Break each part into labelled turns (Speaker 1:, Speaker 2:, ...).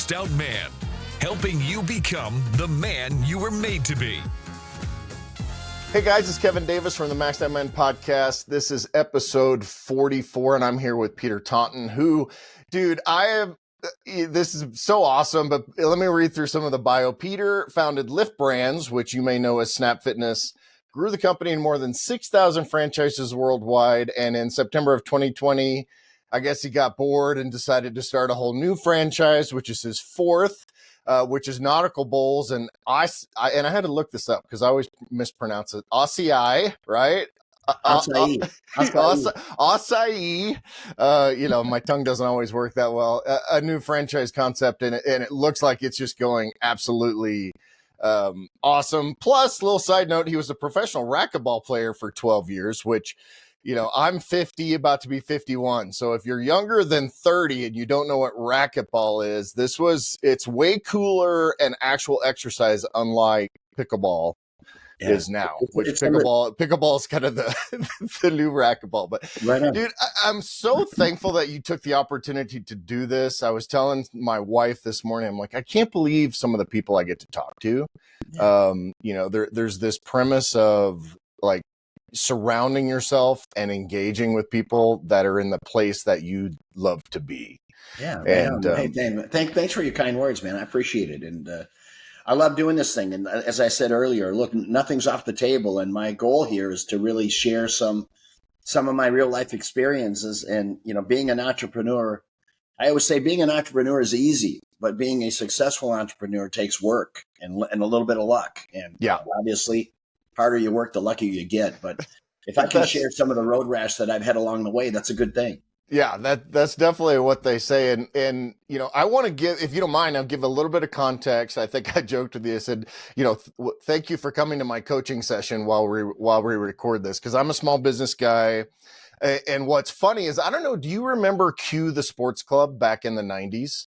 Speaker 1: Maxed Out Man, helping you become the man you were made to be.
Speaker 2: Hey guys, it's Kevin Davis from the Maxed Out Man podcast. This is episode 44, and I'm here with Peter Taunton, who, dude, this is so awesome, but let me read through some of the bio. Peter founded Lift Brands, which you may know as Snap Fitness, grew the company in more than 6,000 franchises worldwide, and in September of 2020, I guess he got bored and decided to start a whole new franchise, which is his fourth, which is Nautical Bowls. And I had to look this up because I always mispronounce it. Acai, right?
Speaker 3: Acai.
Speaker 2: Acai. My tongue doesn't always work that well. A new franchise concept, and it looks like it's just going absolutely awesome. Plus, little side note, he was a professional racquetball player for 12 years, which, I'm 50, about to be 51. So if you're younger than 30 and you don't know what racquetball is, it's way cooler and actual exercise, unlike pickleball is now, which pickleball is kind of the new racquetball. But
Speaker 3: right,
Speaker 2: dude, I'm so thankful that you took the opportunity to do this. I was telling my wife this morning, I'm like, I can't believe some of the people I get to talk to. Yeah. There's this premise of like surrounding yourself and engaging with people that are in the place that you love to be.
Speaker 3: Yeah. And hey, Dan, thanks for your kind words, man. I appreciate it. And I love doing this thing. And as I said earlier, look, nothing's off the table. And my goal here is to really share some of my real life experiences. And, being an entrepreneur, I always say being an entrepreneur is easy, but being a successful entrepreneur takes work and a little bit of luck. And obviously, harder you work, the luckier you get. But if I can share some of the road rash that I've had along the way, that's a good thing.
Speaker 2: Yeah, that's definitely what they say. And I want to give, if you don't mind, I'll give a little bit of context. I think I joked with you. I said, thank you for coming to my coaching session while we record this, because I'm a small business guy. And what's funny is, I don't know, do you remember Q, the sports club back in the 90s?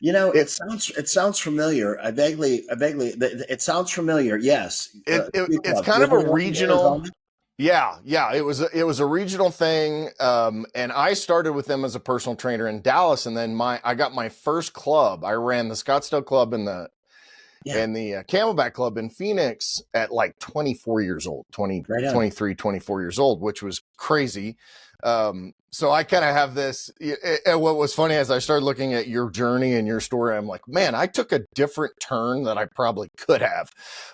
Speaker 3: It sounds familiar. I vaguely, it sounds familiar. Yes.
Speaker 2: It's kind of a regional. Yeah. It was a regional thing. And I started with them as a personal trainer in Dallas. And then I got my first club. I ran the Scottsdale Club and the Camelback Club in Phoenix at like 24 years old, 23, 24 years old, which was crazy. So I kind of have this, and what was funny as I started looking at your journey and your story, I'm like, man, I took a different turn that I probably could have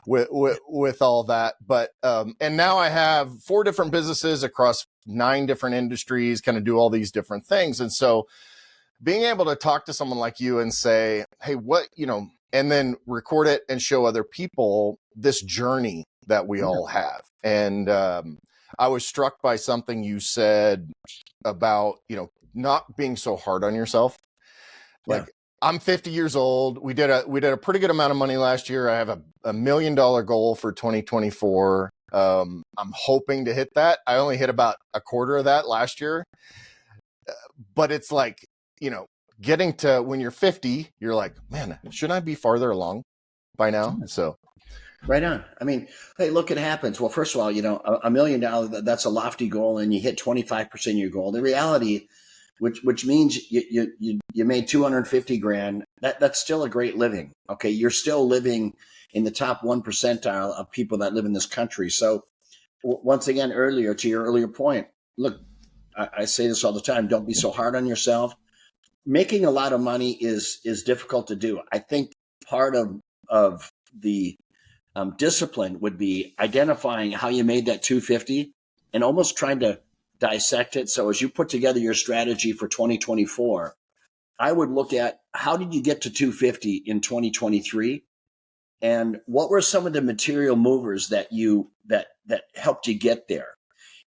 Speaker 2: with all that. But, and now I have 4 different businesses across 9 different industries, kind of do all these different things. And so being able to talk to someone like you and say, hey, and then record it and show other people this journey that we all have. And, I was struck by something you said about, not being so hard on yourself. Like, I'm 50 years old. We did a pretty good amount of money last year. I have a $1 million goal for 2024. I'm hoping to hit that. I only hit about a quarter of that last year. But it's like, getting to when you're 50, you're like, man, shouldn't I be farther along by now? So.
Speaker 3: Right on. I mean, hey, look, it happens. Well, first of all, $1 million, that's a lofty goal, and you hit 25% of your goal. The reality, which means you made 250 grand, that's still a great living. Okay. You're still living in the top 1 percentile of people that live in this country. So once again, to your earlier point, look, I say this all the time, don't be so hard on yourself. Making a lot of money is difficult to do. I think part of the discipline would be identifying how you made that 250 and almost trying to dissect it. So as you put together your strategy for 2024, I would look at how did you get to 250 in 2023, and what were some of the material movers that helped you get there.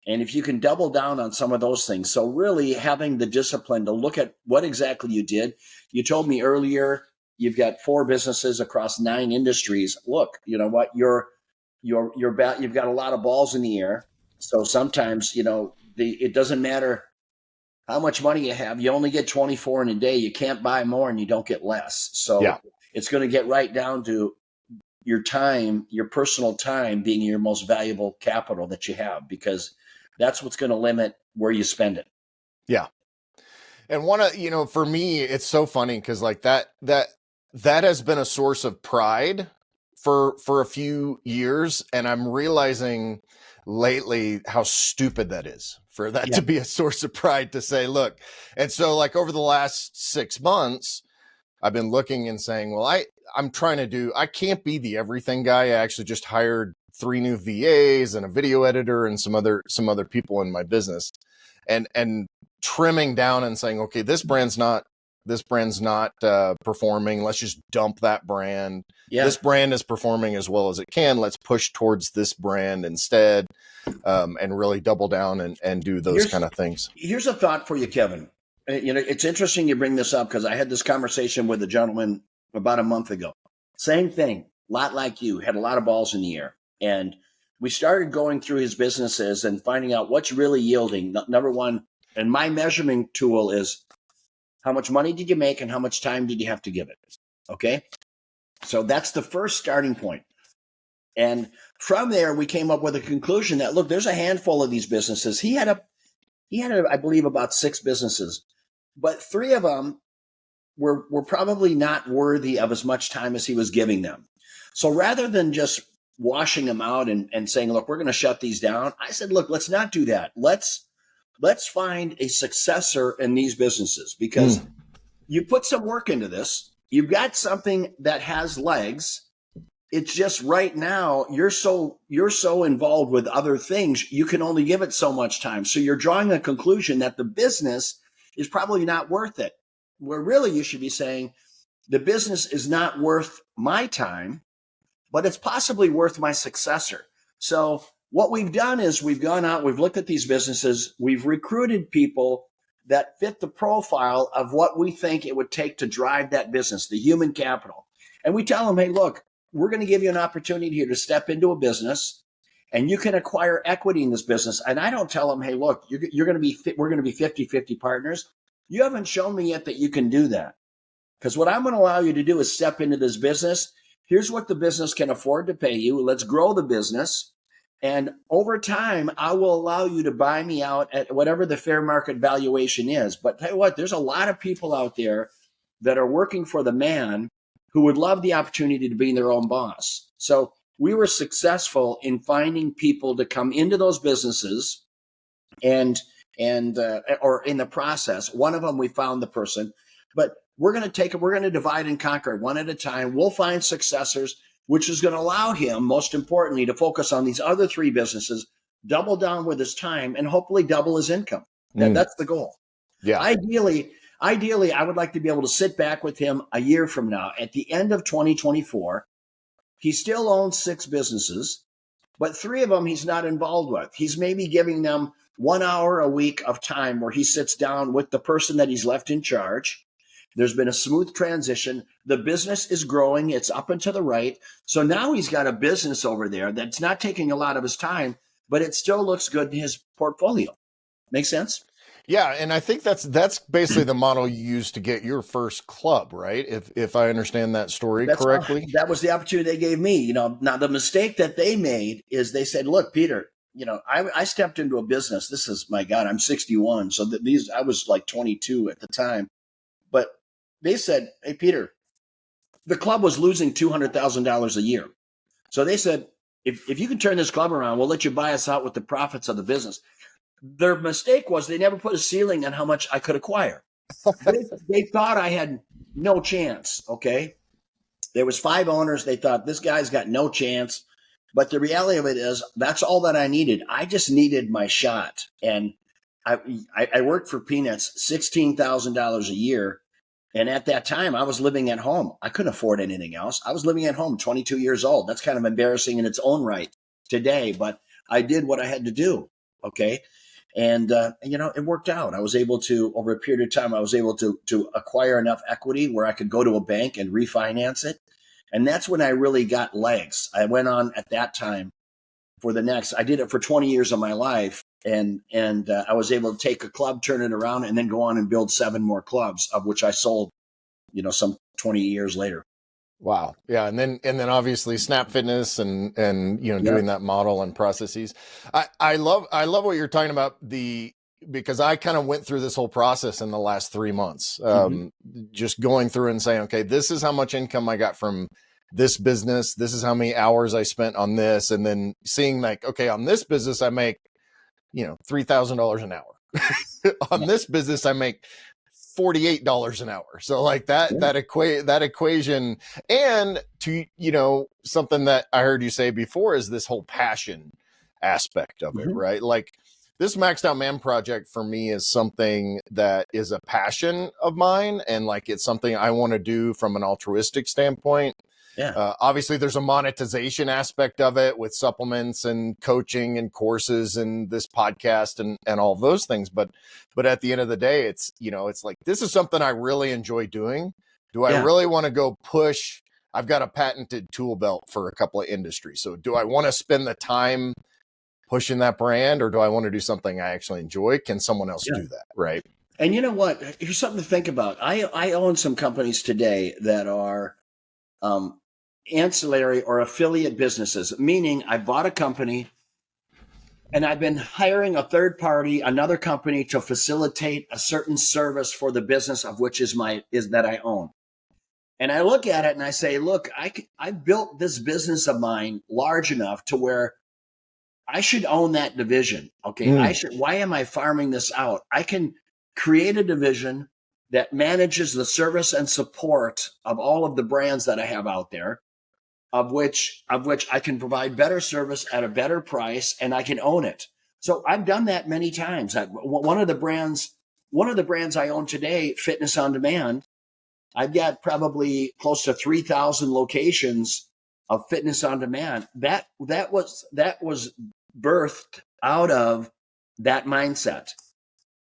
Speaker 3: And if you can double down on some of those things, so really having the discipline to look at what exactly you did. You told me earlier, you've got 4 businesses across 9 industries. Look, you know what? You've got a lot of balls in the air. So sometimes, it doesn't matter how much money you have. You only get 24 in a day. You can't buy more and you don't get less. So It's going to get right down to your time, your personal time being your most valuable capital that you have, because that's what's going to limit where you spend it.
Speaker 2: Yeah. And for me, it's so funny because like that that has been a source of pride for a few years, and I'm realizing lately how stupid that is for that
Speaker 3: Yeah.
Speaker 2: to be a source of pride to say, look. And so like over the last 6 months, I've been looking and saying, well, I can't be the everything guy. I actually just hired 3 new VAs and a video editor and some other people in my business, and trimming down and saying, okay, this brand's not performing. Let's just dump that brand.
Speaker 3: Yeah.
Speaker 2: This brand is performing as well as it can. Let's push towards this brand instead, and really double down and do those kind of things.
Speaker 3: Here's a thought for you, Kevin. It's interesting you bring this up because I had this conversation with a gentleman about a month ago. Same thing, a lot like you, had a lot of balls in the air. And we started going through his businesses and finding out what's really yielding. Number one, and my measurement tool is how much money did you make and how much time did you have to give it? Okay. So that's the first starting point. And from there, we came up with a conclusion that, look, there's a handful of these businesses. He had, I believe, about 6 businesses, but 3 of them were probably not worthy of as much time as he was giving them. So rather than just washing them out and saying, look, we're going to shut these down, I said, look, let's not do that. Let's find a successor in these businesses, because you put some work into this. You've got something that has legs. It's just right now you're so involved with other things, you can only give it so much time. So you're drawing a conclusion that the business is probably not worth it. Where really you should be saying the business is not worth my time, but it's possibly worth my successor. So what we've done is we've gone out, we've looked at these businesses, we've recruited people that fit the profile of what we think it would take to drive that business, the human capital. And we tell them, hey, look, we're going to give you an opportunity here to step into a business and you can acquire equity in this business. And I don't tell them, hey, look, we're going to be 50-50 partners. You haven't shown me yet that you can do that. Because what I'm going to allow you to do is step into this business. Here's what the business can afford to pay you. Let's grow the business. And over time, I will allow you to buy me out at whatever the fair market valuation is. But tell you what, there's a lot of people out there that are working for the man who would love the opportunity to be their own boss. So we were successful in finding people to come into those businesses and or in the process. One of them, we found the person, but we're going to divide and conquer one at a time. We'll find successors, which is going to allow him, most importantly, to focus on these other 3 businesses, double down with his time, and hopefully double his income. That's the goal.
Speaker 2: Yeah.
Speaker 3: Ideally, I would like to be able to sit back with him a year from now. At the end of 2024, he still owns 6 businesses, but 3 of them he's not involved with. He's maybe giving them 1 hour a week of time where he sits down with the person that he's left in charge. There's been a smooth transition. The business is growing. It's up and to the right. So now he's got a business over there that's not taking a lot of his time, but it still looks good in his portfolio. Make sense?
Speaker 2: Yeah, and I think that's basically the model you used to get your first club, right? If I understand that story correctly.
Speaker 3: That was the opportunity they gave me. Now the mistake that they made is they said, "Look, Peter, I stepped into a business. This is, my God, I'm 61, so I was like 22 at the time." But they said, "Hey, Peter, the club was losing $200,000 a year, so they said, if you can turn this club around, we'll let you buy us out with the profits of the business." Their mistake was they never put a ceiling on how much I could acquire. They thought I had no chance. Okay. There was 5 owners. They thought this guy's got no chance. But the reality of it is that's all that I needed. I just needed my shot. And I worked for peanuts, $16,000 a year. And at that time, I was living at home. I couldn't afford anything else. I was living at home, 22 years old. That's kind of embarrassing in its own right today, but I did what I had to do. Okay. And, it worked out. I was able to, over a period of time, I was able to acquire enough equity where I could go to a bank and refinance it. And that's when I really got legs. I went on at that time I did it for 20 years of my life. And I was able to take a club, turn it around, and then go on and build 7 more clubs, of which I sold, some 20 years later.
Speaker 2: Wow. Yeah. And then obviously Snap Fitness and doing that model and processes. I love what you're talking about, the because I kind of went through this whole process in the last 3 months,
Speaker 3: Mm-hmm.
Speaker 2: just going through and saying, okay, this is how much income I got from this business. This is how many hours I spent on this. And then seeing like, okay, on this business, I make, $3,000 an hour. On this business, I make $48 an hour. So like that equation, and to, something that I heard you say before is this whole passion aspect of it,
Speaker 3: Mm-hmm.
Speaker 2: right? Like this Maxed Out Man project for me is something that is a passion of mine. And like, it's something I want to do from an altruistic standpoint.
Speaker 3: Yeah.
Speaker 2: Obviously there's a monetization aspect of it with supplements and coaching and courses and this podcast and all those things. But at the end of the day, it's like, this is something I really enjoy doing. Do I really want to go push? I've got a patented tool belt for a couple of industries. So do I want to spend the time pushing that brand, or do I want to do something I actually enjoy? Can someone else do that? Right.
Speaker 3: And you know what? Here's something to think about. I own some companies today that are ancillary or affiliate businesses, meaning I bought a company and I've been hiring a third party, another company to facilitate a certain service for the business of which is that I own. And I look at it and I say, look, I built this business of mine large enough to where I should own that division. Okay. Why am I farming this out? I can create a division that manages the service and support of all of the brands that I have out there, of which I can provide better service at a better price, and I can own it. So I've done that many times. One of the brands I own today, Fitness on Demand, I've got probably close to 3,000 locations of Fitness on Demand. That was birthed out of that mindset.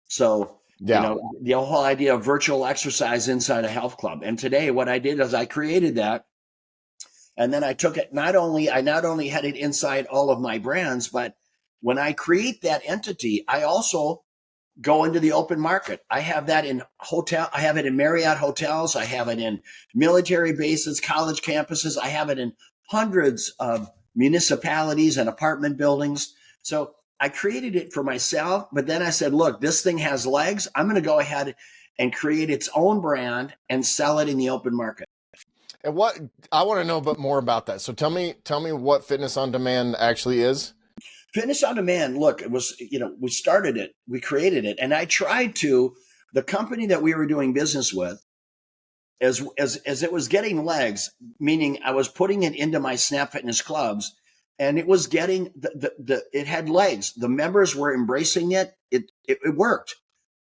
Speaker 3: So, the whole idea of virtual exercise inside a health club. And today what I did is I created that. And then I took it, I not only had it inside all of my brands, but when I create that entity, I also go into the open market. I have that in I have it in Marriott hotels. I have it in military bases, college campuses. I have it in hundreds of municipalities and apartment buildings. So I created it for myself, but then I said, look, this thing has legs. I'm going to go ahead and create its own brand and sell it in the open market.
Speaker 2: And what I want to know a bit more about that. So tell me what Fitness on Demand actually is.
Speaker 3: Fitness on Demand, look, it was, we started it, we created it, and I tried to, the company that we were doing business with, as it was getting legs, meaning I was putting it into my Snap Fitness clubs, and it was getting, it had legs. The members were embracing it. It worked.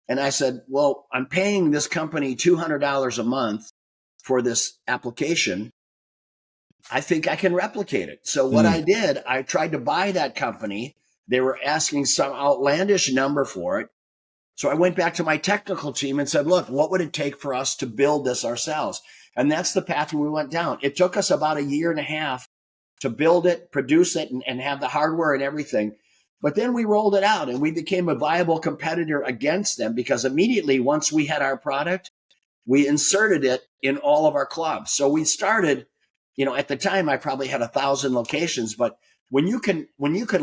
Speaker 3: And I said, well, I'm paying this company $200 a month for this application. I think I can replicate it. So what I did, I tried to buy that company. They were asking some outlandish number for it. So I went back to my technical team and said, look, what would it take for us to build this ourselves? And that's the path we went down. It took us about 1.5 years to build it, produce it, and have the hardware and everything. But then we rolled it out and we became a viable competitor against them, because immediately once we had our product, we inserted it in all of our clubs. So we started, at the time I probably had 1,000 locations, but when you can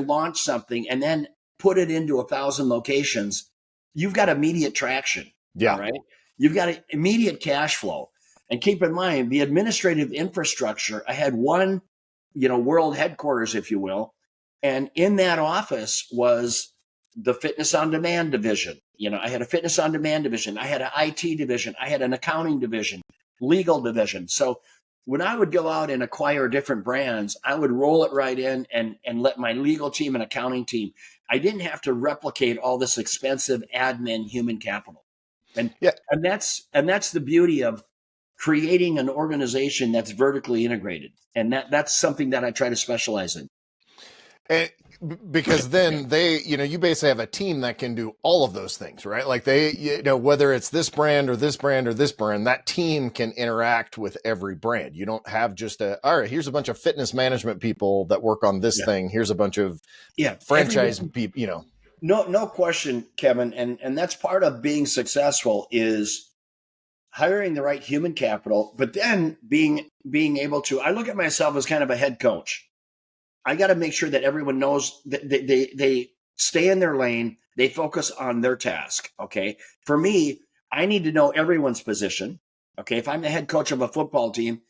Speaker 3: launch something and then put it into 1,000 locations, you've got immediate traction.
Speaker 2: Yeah.
Speaker 3: Right. You've got immediate cash flow. And keep in mind the administrative infrastructure. I had one, world headquarters, if you will. And in that office was the Fitness on Demand division. I had a Fitness on Demand division. I had an IT division. I had an accounting division, legal division. So when I would go out and acquire different brands, I would roll it right in and let my legal team and accounting team, I didn't have to replicate all this expensive admin human capital. And that's the beauty of creating an organization that's vertically integrated. And that's something that I try to specialize in.
Speaker 2: And because then you basically have a team that can do all of those things, right? Like whether it's this brand or this brand or this brand, that team can interact with every brand. You don't have just all right, here's a bunch of fitness management people that work on this thing. Here's a bunch of franchise people,
Speaker 3: No question, Kevin. And that's part of being successful is hiring the right human capital, but then being able to, I look at myself as kind of a head coach. I got to make sure that everyone knows that they stay in their lane. They focus on their task. Okay. For me, I need to know everyone's position. Okay. If I'm the head coach of a football team,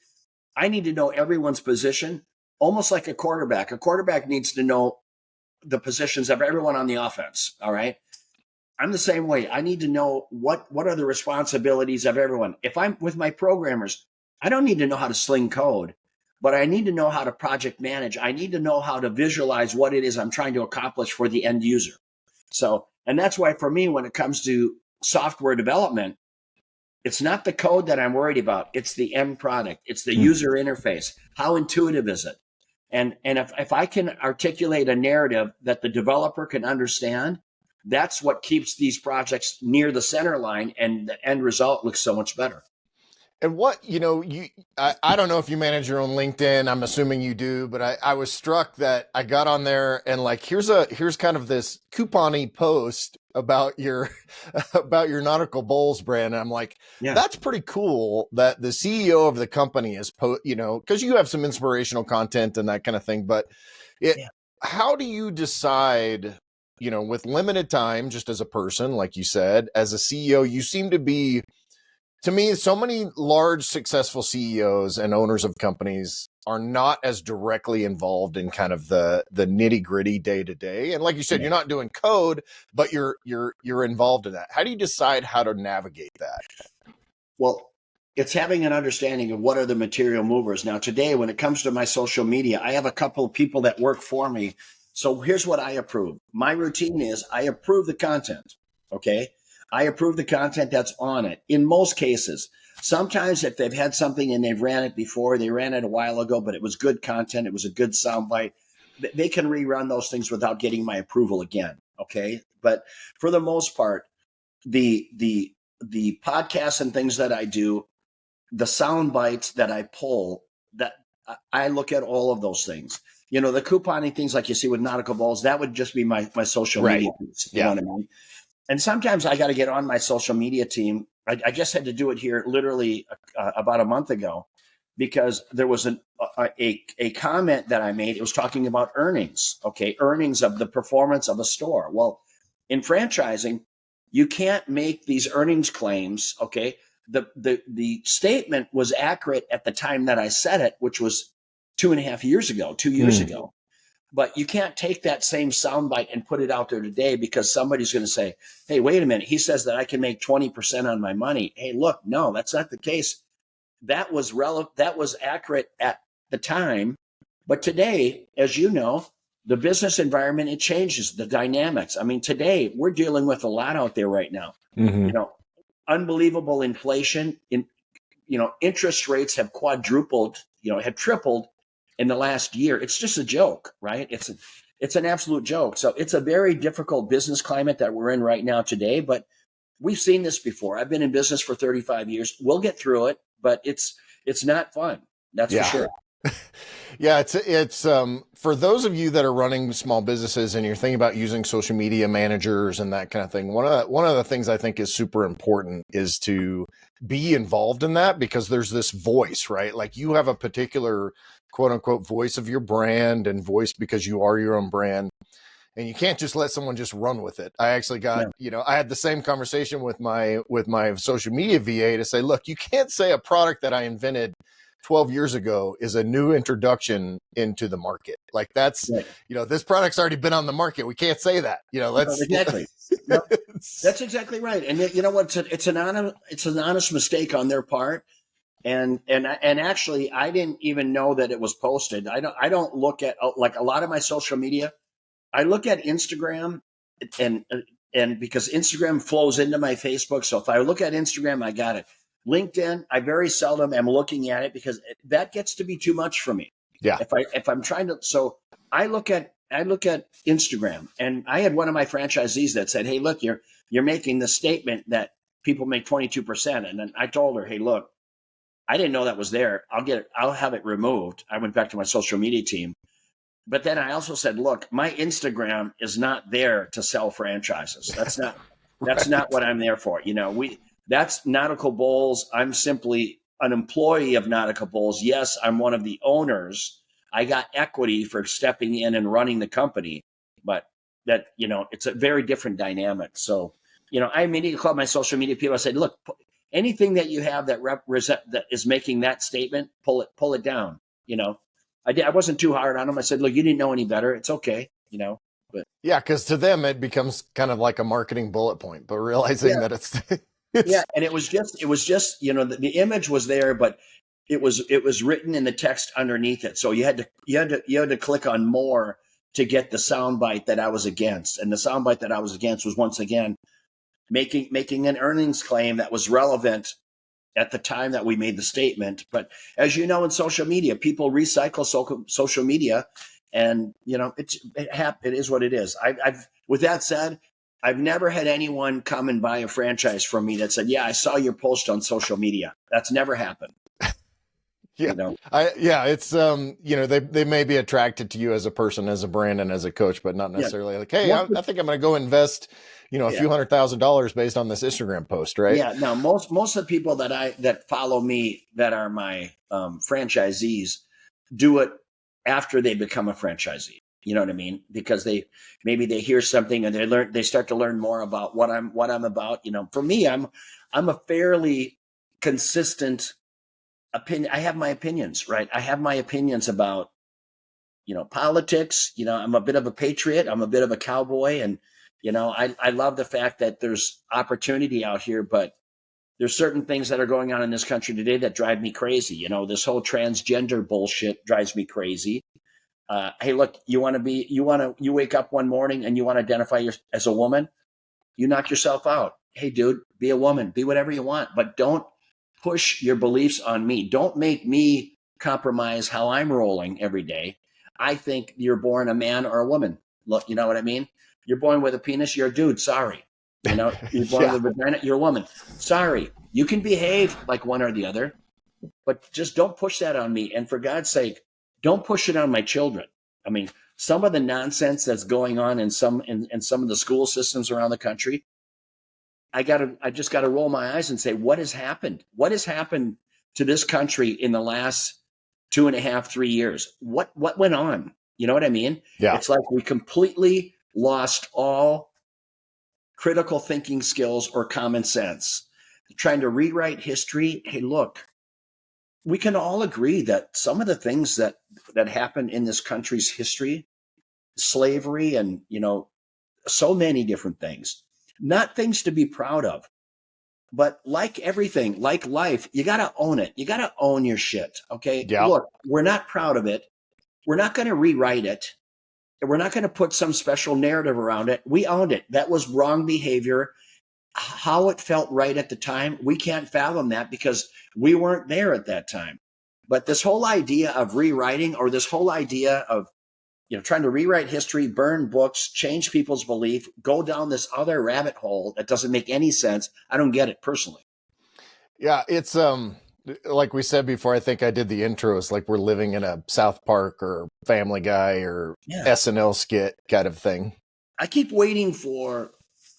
Speaker 3: I need to know everyone's position, almost like a quarterback. A quarterback needs to know the positions of everyone on the offense. All right. I'm the same way. I need to know what are the responsibilities of everyone. If I'm with my programmers, I don't need to know how to sling code, but I need to know how to project manage. I need to know how to visualize what it is I'm trying to accomplish for the end user. So, and that's why for me, when it comes to software development, it's not the code that I'm worried about. It's the end product. It's the user interface. How intuitive is it? And if I can articulate a narrative that the developer can understand, that's what keeps these projects near the center line, and the end result looks so much better.
Speaker 2: And what, I don't know if you manage your own LinkedIn. I'm assuming you do, but I was struck that I got on there and like, here's kind of this coupon-y post about your Nautical Bowls brand. And I'm like,
Speaker 3: Yeah.
Speaker 2: that's pretty cool that the CEO of the company is, because you have some inspirational content and that kind of thing, but how do you decide, with limited time, just as a person, like you said, as a CEO, you seem to be, to me, so many large, successful CEOs and owners of companies are not as directly involved in kind of the nitty gritty day to day. And like you said, you're not doing code, but you're involved in that. How do you decide how to navigate that?
Speaker 3: Well, it's having an understanding of what are the material movers. Now, today, when it comes to my social media, I have a couple of people that work for me. So here's what I approve. My routine is I approve the content. Okay. I approve the content that's on it. In most cases, sometimes if they've had something and they've ran it before, they ran it a while ago, but it was good content, it was a good soundbite, they can rerun those things without getting my approval again. Okay. But for the most part, the podcasts and things that I do, the sound bites that I pull, that I look at all of those things. The couponing things like you see with Nautical Bowls, that would just be my social media piece. You know what I mean? And sometimes I got to get on my social media team. I just had to do it here literally about a month ago because there was a comment that I made. It was talking about earnings, earnings of the performance of a store. Well, in franchising, you can't make these earnings claims, The statement was accurate at the time that I said it, which was 2.5 years ago, 2 years ago. But you can't take that same soundbite and put it out there today because somebody's going to say, hey, wait a minute. He says that I can make 20% on my money. Hey, look, no, that's not the case. That was relevant. That was accurate at the time. But today, as you know, the business environment, it changes the dynamics. I mean, today we're dealing with a lot out there right now. Unbelievable inflation interest rates have quadrupled, have tripled in the last year. It's just a joke, right? It's an absolute joke. So it's a very difficult business climate that we're in right now today, but we've seen this before. I've been in business for 35 years. We'll get through it, but it's not fun. That's for sure.
Speaker 2: Yeah, it's for those of you that are running small businesses and you're thinking about using social media managers and that kind of thing. One of the things I think is super important is to be involved in that because there's this voice, right? Like you have a particular quote unquote voice of your brand and voice because you are your own brand. And you can't just let someone just run with it. I actually got, I had the same conversation with my social media VA to say, look, you can't say a product that I invented 12 years ago is a new introduction into the market. Like that's, this product's already been on the market. We can't say that,
Speaker 3: Exactly. That's exactly right. And you know what? It's an honest mistake on their part. And actually, I didn't even know that it was posted. I don't look at like a lot of my social media. I look at Instagram and because Instagram flows into my Facebook. So if I look at Instagram, I got it. LinkedIn, I very seldom am looking at it because that gets to be too much for me.
Speaker 2: Yeah.
Speaker 3: If I'm trying to, so I look at Instagram, and I had one of my franchisees that said, hey, look, you're making the statement that people make 22%. And then I told her, hey, look, I didn't know that was there. I'll have it removed. I went back to my social media team. But then I also said, look, my Instagram is not there to sell franchises. That's not, that's not what I'm there for. That's Nautical Bowls. I'm simply an employee of Nautical Bowls. Yes, I'm one of the owners. I got equity for stepping in and running the company, but that, it's a very different dynamic. So, I immediately called my social media people. I said, look, anything that you have that that is making that statement, pull it down. I wasn't too hard on them. I said, look, you didn't know any better. It's okay. But
Speaker 2: Yeah, because to them it becomes kind of like a marketing bullet point, but realizing
Speaker 3: yeah,
Speaker 2: that it's
Speaker 3: yeah. And it was just, the image was there, but it was written in the text underneath it. So you had to click on more to get the soundbite that I was against. And the soundbite that I was against was, once again, making an earnings claim that was relevant at the time that we made the statement. But as you know, in social media, people recycle social media, and it is what it is. I've with that said, I've never had anyone come and buy a franchise from me that said, "Yeah, I saw your post on social media." That's never happened.
Speaker 2: Yeah. It's they may be attracted to you as a person, as a brand, and as a coach, but not necessarily like, hey, I think I'm going to go invest, a few $100,000 based on this Instagram post, right?
Speaker 3: Yeah. Now, most of the people that follow me that are my franchisees do it after they become a franchisee. You know what I mean? Because maybe they hear something and they start to learn more about what I'm about. For me, I'm a fairly consistent opinion. I have my opinions, right? I have my opinions about, politics. I'm a bit of a patriot. I'm a bit of a cowboy. And, I love the fact that there's opportunity out here, but there's certain things that are going on in this country today that drive me crazy. This whole transgender bullshit drives me crazy. Hey, look, you wake up one morning and you want to identify as a woman, you knock yourself out. Hey, dude, be a woman, be whatever you want, but don't push your beliefs on me. Don't make me compromise how I'm rolling every day. I think you're born a man or a woman. Look, you know what I mean? You're born with a penis, you're a dude. Sorry. You're born with a vagina, you're a woman. Sorry. You can behave like one or the other, but just don't push that on me. And for God's sake, don't push it on my children. I mean, some of the nonsense that's going on in some of the school systems around the country, I just gotta roll my eyes and say, what has happened? What has happened to this country in the last 2.5, 3 years? What went on? You know what I mean?
Speaker 2: Yeah.
Speaker 3: It's like we completely lost all critical thinking skills or common sense. Trying to rewrite history. Hey, look, we can all agree that some of the things that happened in this country's history, slavery, and so many different things, not things to be proud of, but like everything, like life, you got to own it. You got to own your shit. Okay.
Speaker 2: Yeah.
Speaker 3: Look, we're not proud of it. We're not going to rewrite it. We're not going to put some special narrative around it. We owned it. That was wrong behavior. How it felt right at the time, we can't fathom that because we weren't there at that time. But this whole idea of rewriting, or this whole idea of trying to rewrite history, burn books, change people's belief, go down this other rabbit hole that doesn't make any sense. I don't get it personally.
Speaker 2: Yeah, it's like we said before, I think I did the intros, like we're living in a South Park or Family Guy or SNL skit kind of thing.
Speaker 3: I keep waiting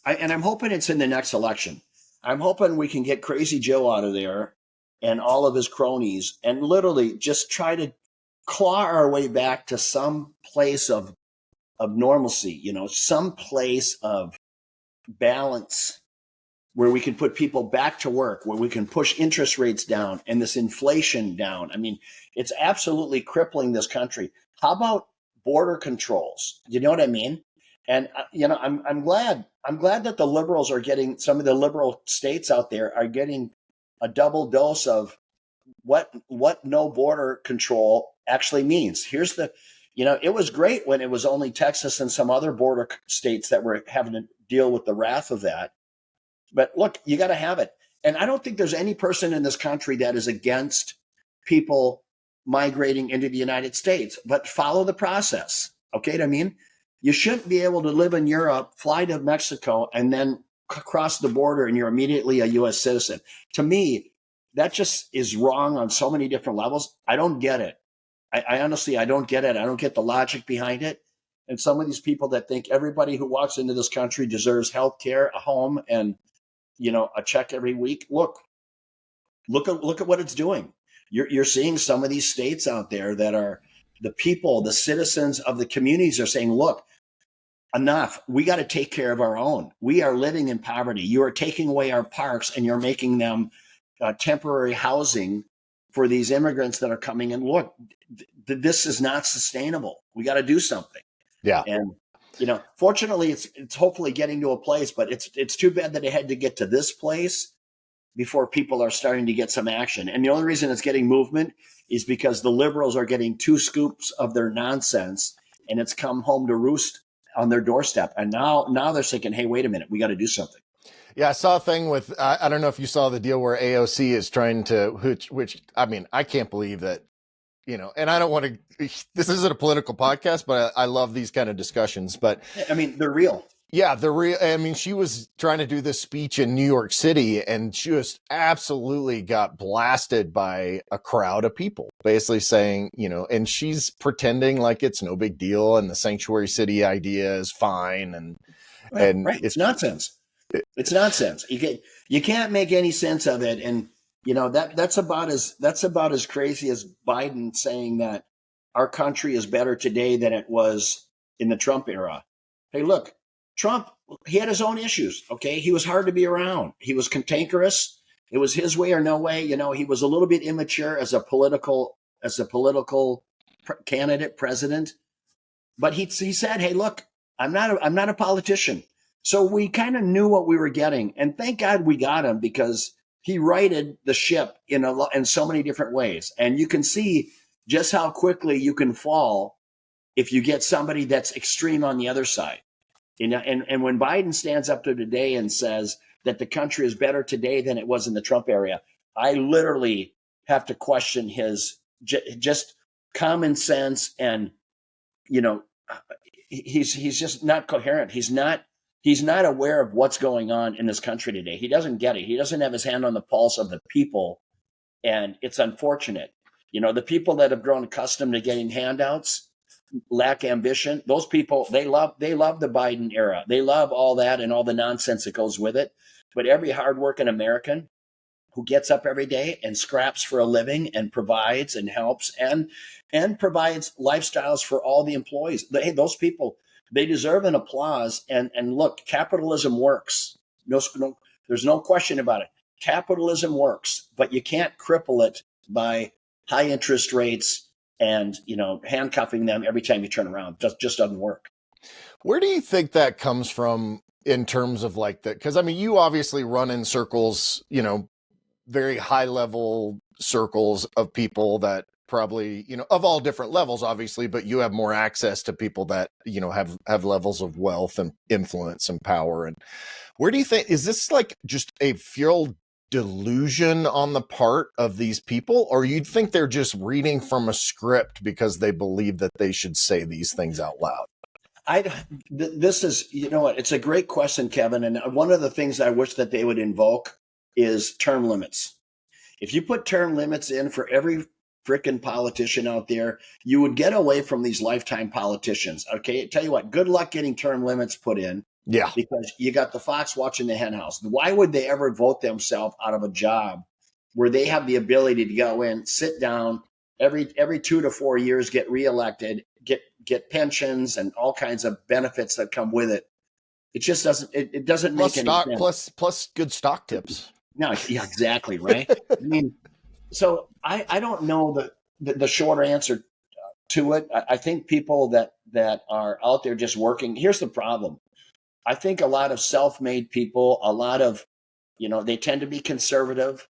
Speaker 3: and I'm hoping it's in the next election. I'm hoping we can get Crazy Joe out of there and all of his cronies and literally just try to claw our way back to some place of normalcy, some place of balance where we can put people back to work, where we can push interest rates down and this inflation down. I mean, it's absolutely crippling this country. How about border controls? You know what I mean? And I'm glad that the liberals are getting, some of the liberal states out there are getting a double dose of what no border control actually means. Here's it was great when it was only Texas and some other border states that were having to deal with the wrath of that. But look, you got to have it. And I don't think there's any person in this country that is against people migrating into the United States, but follow the process. Okay. I mean, you shouldn't be able to live in Europe, fly to Mexico, and then cross the border and you're immediately a U.S. citizen. To me, that just is wrong on so many different levels. I don't get it. I honestly, I don't get it. I don't get the logic behind it. And some of these people that think everybody who walks into this country deserves health care, a home, and a check every week. Look at what it's doing. You're seeing some of these states out there that are the people, the citizens of the communities are saying, look, enough. We got to take care of our own. We are living in poverty. You are taking away our parks and you're making them temporary housing for these immigrants that are coming in. Look, this is not sustainable. We got to do something.
Speaker 2: Yeah.
Speaker 3: And, fortunately it's hopefully getting to a place, but it's too bad that it had to get to this place before people are starting to get some action. And the only reason it's getting movement is because the liberals are getting 2 scoops of their nonsense and it's come home to roost on their doorstep. And now they're thinking, hey, wait a minute, we got to do something.
Speaker 2: Yeah, I saw a thing with, I don't know if you saw the deal where AOC is trying to, which I mean, I can't believe that, and I don't want to, this isn't a political podcast, but I love these kind of discussions, but
Speaker 3: I mean, they're real.
Speaker 2: Yeah, I mean, she was trying to do this speech in New York City and just absolutely got blasted by a crowd of people, basically saying, and she's pretending like it's no big deal and the sanctuary city idea is fine. And
Speaker 3: right. It's nonsense. It's nonsense. You can't make any sense of it. And, that's about as crazy as Biden saying that our country is better today than it was in the Trump era. Hey, look. Trump, he had his own issues. Okay. He was hard to be around. He was cantankerous. It was his way or no way. He was a little bit immature as a political candidate, president. But he said, hey, look, I'm not a politician. So we kind of knew what we were getting. And thank God we got him because he righted the ship in so many different ways. And you can see just how quickly you can fall if you get somebody that's extreme on the other side. And when Biden stands up to today and says that the country is better today than it was in the Trump era, I literally have to question his just common sense. And, he's just not coherent. He's not aware of what's going on in this country today. He doesn't get it. He doesn't have his hand on the pulse of the people. And it's unfortunate. The people that have grown accustomed to getting handouts, lack ambition. Those people, they love the Biden era. They love all that and all the nonsense that goes with it. But every hardworking American who gets up every day and scraps for a living and provides and helps and provides lifestyles for all the employees, those people, they deserve an applause. And look, capitalism works. There's no question about it. Capitalism works, but you can't cripple it by high interest rates and, handcuffing them every time you turn around. Just doesn't work.
Speaker 2: Where do you think that comes from in terms of like that? Because I mean, you obviously run in circles, very high level circles of people that probably, of all different levels, obviously, but you have more access to people that, have levels of wealth and influence and power. And where do you think, is this like just a fuel delusion on the part of these people, or you think they're just reading from a script because they believe that they should say these things out loud?
Speaker 3: This is, it's a great question, Kevin. And one of the things I wish that they would invoke is term limits. If you put term limits in for every freaking politician out there, you would get away from these lifetime politicians. Okay. Tell you what, good luck getting term limits put in.
Speaker 2: Yeah.
Speaker 3: Because you got the fox watching the hen house. Why would they ever vote themselves out of a job where they have the ability to go in, sit down every 2 to 4 years, get reelected, get pensions and all kinds of benefits that come with it? It just doesn't, it doesn't make any sense.
Speaker 2: Plus good stock tips.
Speaker 3: No, yeah, exactly. Right. I mean, so I don't know the short answer to it. I think people that are out there just working, here's the problem. I think a lot of self-made people, a lot of, they tend to be conservative.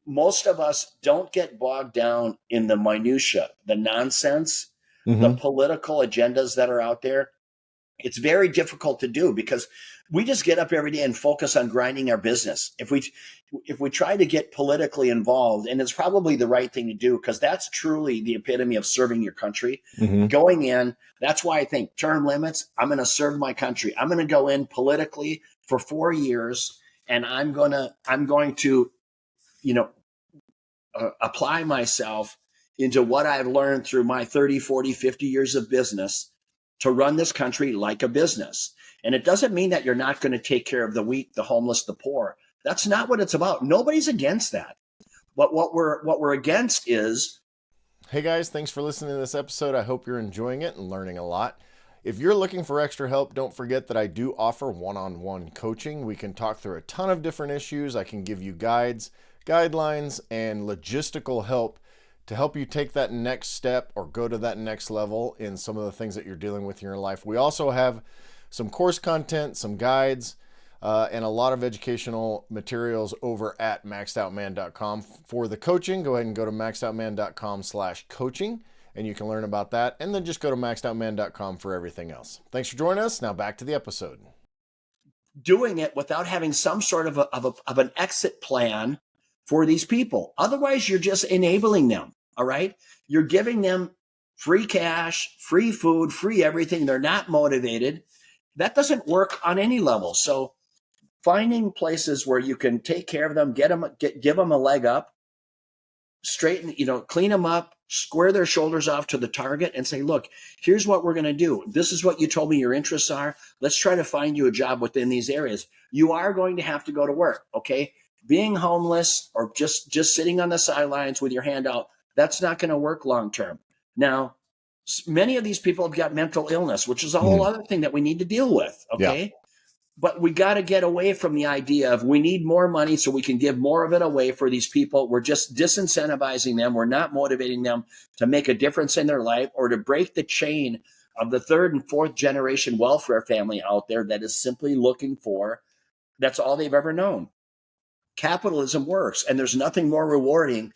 Speaker 3: Most of us don't get bogged down in the minutia, the nonsense, the political agendas that are out there. It's very difficult to do because we just get up every day and focus on grinding our business. If we try to get politically involved, and it's probably the right thing to do because that's truly the epitome of serving your country. Going in, that's why I think term limits, I'm going to serve my country. I'm going to go in politically for 4 years and I'm going to, apply myself into what I've learned through my 30, 40, 50 years of business to run this country like a business. And it doesn't mean that you're not going to take care of the weak, the homeless, the poor. That's not what it's about. Nobody's against that. But what we're against is.
Speaker 2: Hey guys, thanks for listening to this episode. I hope you're enjoying it and learning a lot. If you're looking for extra help, don't forget that I do offer one-on-one coaching. We can talk through a ton of different issues. I can give you guides, guidelines, and logistical help to help you take that next step or go to that next level in some of the things that you're dealing with in your life. We also have some course content, some guides, and a lot of educational materials over at maxedoutman.com. For the coaching, go ahead and go to maxedoutman.com/coaching. And you can learn about that. And then just go to maxedoutman.com for everything else. Thanks for joining us. Now back to the episode.
Speaker 3: Doing it without having some sort of an exit plan for these people. Otherwise, you're just enabling them. All right. You're giving them free cash, free food, free everything. They're not motivated. That doesn't work on any level. So finding places where you can take care of them, give them a leg up, straighten, clean them up, square their shoulders off to the target and say, look, here's what we're going to do. This is what you told me your interests are. Let's try to find you a job within these areas. You are going to have to go to work. Okay. Being homeless or just sitting on the sidelines with your hand out, that's not going to work long term. Now, many of these people have got mental illness, which is a whole other thing that we need to deal with. Okay. Yeah. But we got to get away from the idea of we need more money so we can give more of it away for these people. We're just disincentivizing them. We're not motivating them to make a difference in their life or to break the chain of the third and fourth generation welfare family out there that is simply looking for, that's all they've ever known. Capitalism works, and there's nothing more rewarding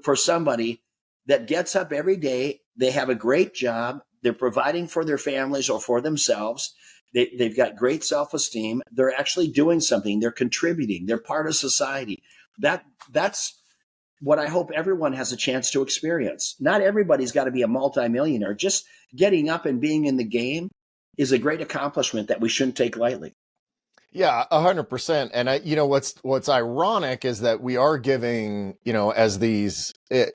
Speaker 3: for somebody that gets up every day. They have a great job. They're providing for their families or for themselves. They've got great self-esteem. They're actually doing something. They're contributing. They're part of society. That's what I hope everyone has a chance to experience. Not everybody's got to be a multimillionaire. Just getting up and being in the game is a great accomplishment that we shouldn't take lightly.
Speaker 2: Yeah, 100%. And what's ironic is that we are giving, as these, the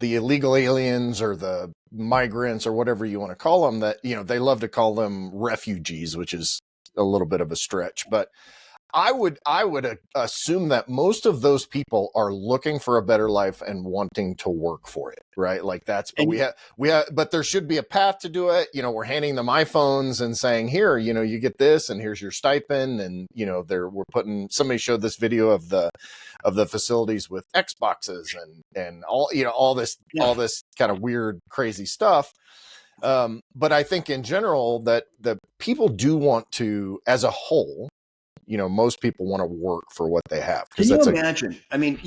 Speaker 2: illegal aliens or the migrants or whatever you want to call them, that, they love to call them refugees, which is a little bit of a stretch. But I would assume that most of those people are looking for a better life and wanting to work for it, right? Like but there should be a path to do it. We're handing them iPhones and saying, here, you get this and here's your stipend. And, somebody showed this video of the facilities with Xboxes and all this kind of weird, crazy stuff. But I think in general that the people do want to, as a whole, most people want to work for what they have.
Speaker 3: Can you imagine? I mean,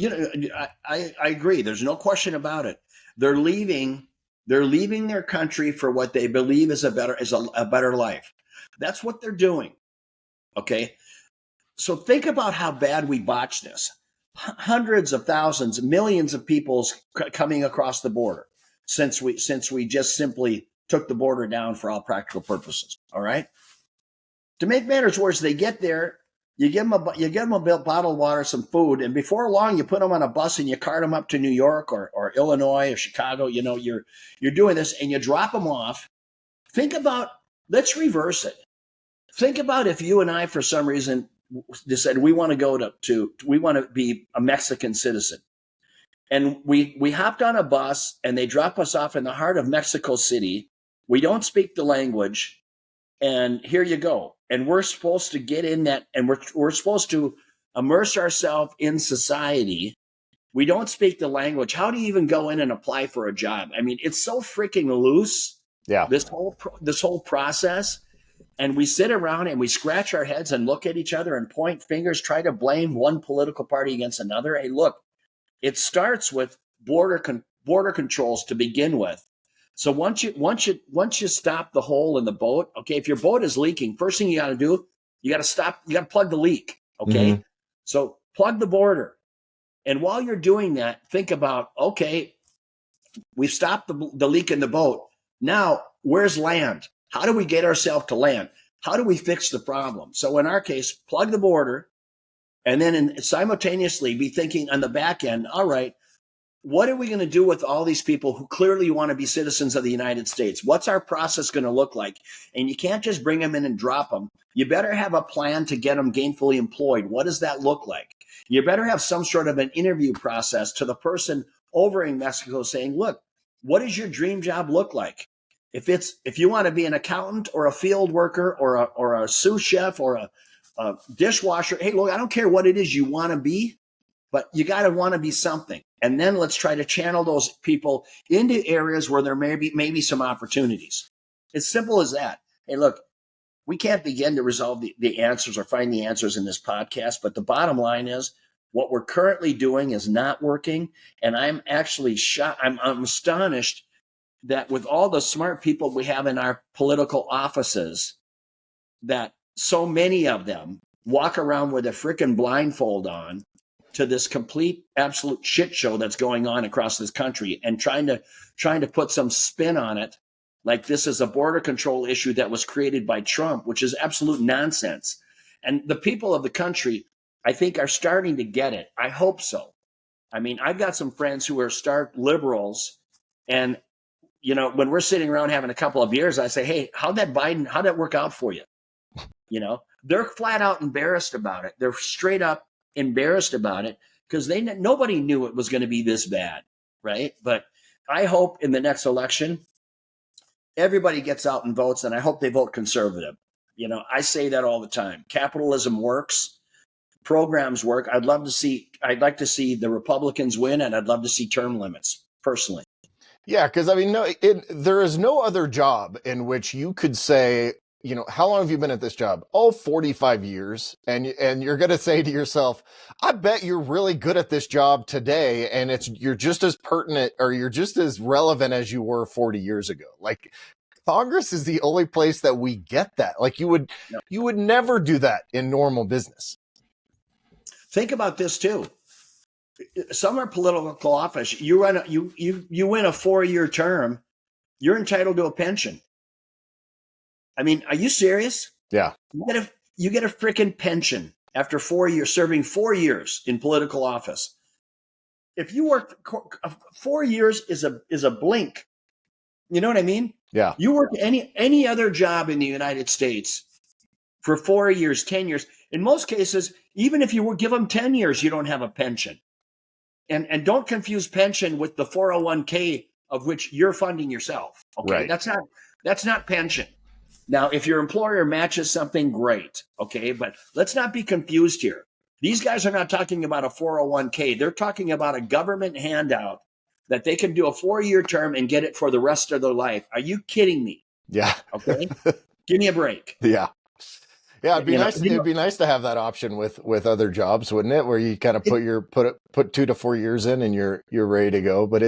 Speaker 3: I agree. There's no question about it. They're leaving their country for what they believe is a better life. That's what they're doing. Okay. So think about how bad we botched this. Hundreds of thousands, millions of people coming across the border since we just simply took the border down for all practical purposes. All right. To make matters worse, they get there. You give them a bottle of water, some food, and before long, you put them on a bus and you cart them up to New York or Illinois or Chicago. You're doing this and you drop them off. Let's reverse it. Think about if you and I, for some reason, decided we want to go we want to be a Mexican citizen, and we hopped on a bus and they drop us off in the heart of Mexico City. We don't speak the language, and here you go. And we're supposed to get in that, and we're supposed to immerse ourselves in society. We don't speak the language. How do you even go in and apply for a job? I mean, it's so freaking loose.
Speaker 2: Yeah.
Speaker 3: This whole process, and we sit around and we scratch our heads and look at each other and point fingers, try to blame one political party against another. Hey, look, it starts with border controls to begin with. So once you stop the hole in the boat, okay, if your boat is leaking, first thing you got to do, you got to plug the leak, okay? Mm-hmm. So plug the border. And while you're doing that, think about, okay, we've stopped the leak in the boat. Now, where's land? How do we get ourselves to land? How do we fix the problem? So in our case, plug the border, and then simultaneously be thinking on the back end, all right, what are we going to do with all these people who clearly want to be citizens of the United States? What's our process going to look like? And you can't just bring them in and drop them. You better have a plan to get them gainfully employed. What does that look like? You better have some sort of an interview process to the person over in Mexico saying, look, what does your dream job look like? If you want to be an accountant or a field worker or a sous chef or a dishwasher, hey, look, I don't care what it is you want to be, but you got to want to be something. And then let's try to channel those people into areas where there may be some opportunities. It's simple as that. Hey, look, we can't begin to resolve the answers or find the answers in this podcast, but the bottom line is what we're currently doing is not working. And I'm actually shocked. I'm astonished that with all the smart people we have in our political offices, that so many of them walk around with a freaking blindfold on to this complete absolute shit show that's going on across this country, and trying to put some spin on it like this is a border control issue that was created by Trump, which is absolute nonsense. And the people of the country, I think, are starting to get it. I hope so. I mean, I've got some friends who are stark liberals, and when we're sitting around having a couple of beers, I say, hey, how'd that work out for you? They're flat out embarrassed about it. They're straight up embarrassed about it because nobody knew it was going to be this bad, right? But I hope in the next election, everybody gets out and votes, and I hope they vote conservative. I say that all the time. Capitalism works. Programs work. I'd like to see the Republicans win, and I'd love to see term limits, personally.
Speaker 2: Yeah, because there is no other job in which you could say, how long have you been at this job? Oh, 45 years. And you're going to say to yourself, I bet you're really good at this job today. And you're just as pertinent, or you're just as relevant as you were 40 years ago. Like, Congress is the only place that we get that. Like, you would never do that in normal business.
Speaker 3: Think about this too. Some are political office. You win a 4-year term, you're entitled to a pension. I mean, are you serious?
Speaker 2: Yeah.
Speaker 3: You get a freaking pension after 4 years, serving 4 years in political office. If you work 4 years is a blink. You know what I mean?
Speaker 2: Yeah.
Speaker 3: You work any other job in the United States for 4 years, 10 years. In most cases, even if you give them 10 years, you don't have a pension. And don't confuse pension with the 401k of which you're funding yourself. Okay,
Speaker 2: right.
Speaker 3: That's not pension. Now, if your employer matches something, great. Okay, but let's not be confused here. These guys are not talking about a 401k. They're talking about a government handout that they can do a 4-year term and get it for the rest of their life. Are you kidding me?
Speaker 2: Yeah.
Speaker 3: Okay, give me a break.
Speaker 2: Yeah. Yeah, it'd be nice. It'd be nice to have that option with other jobs, wouldn't it? Where you kind of put 2 to 4 years in, and you're ready to go. But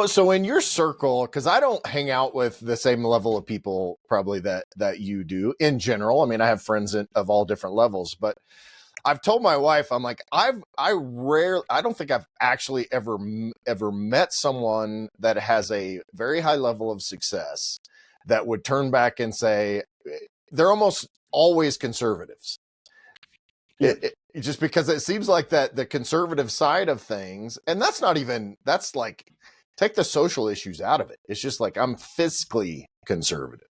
Speaker 2: so in your circle, because I don't hang out with the same level of people probably that you do in general. I mean, I have friends of all different levels, but I've told my wife, I'm like, I don't think I've actually ever met someone that has a very high level of success that would turn back and say, they're almost always conservatives.
Speaker 3: Yeah.
Speaker 2: Just because it seems like that the conservative side of things, and that's like, take the social issues out of it. It's just like, I'm fiscally conservative.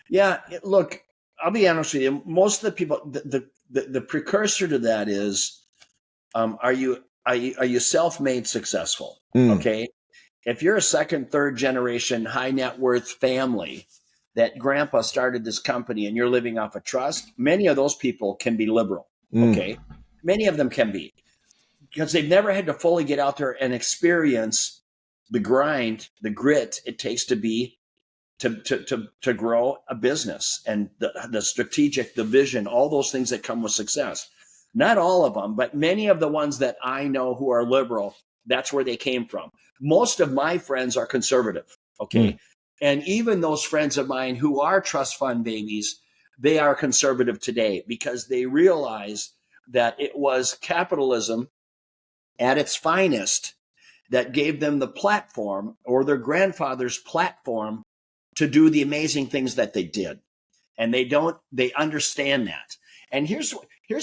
Speaker 3: Yeah, look, I'll be honest with you. Most of the people, the precursor to that is, are you self-made successful? Okay, if you're a second, third generation high net worth family that grandpa started this company and you're living off a trust, many of those people can be liberal. Okay, many of them can be, because they've never had to fully get out there and experience the grind, the grit it takes to grow a business, and the strategic, the vision, all those things that come with success. Not all of them, but many of the ones that I know who are liberal, that's where they came from. Most of my friends are conservative. Okay. And even those friends of mine who are trust fund babies, they are conservative today because they realize that it was capitalism at its finest that gave them the platform, or their grandfather's platform, to do the amazing things that they did. And they understand that. And here's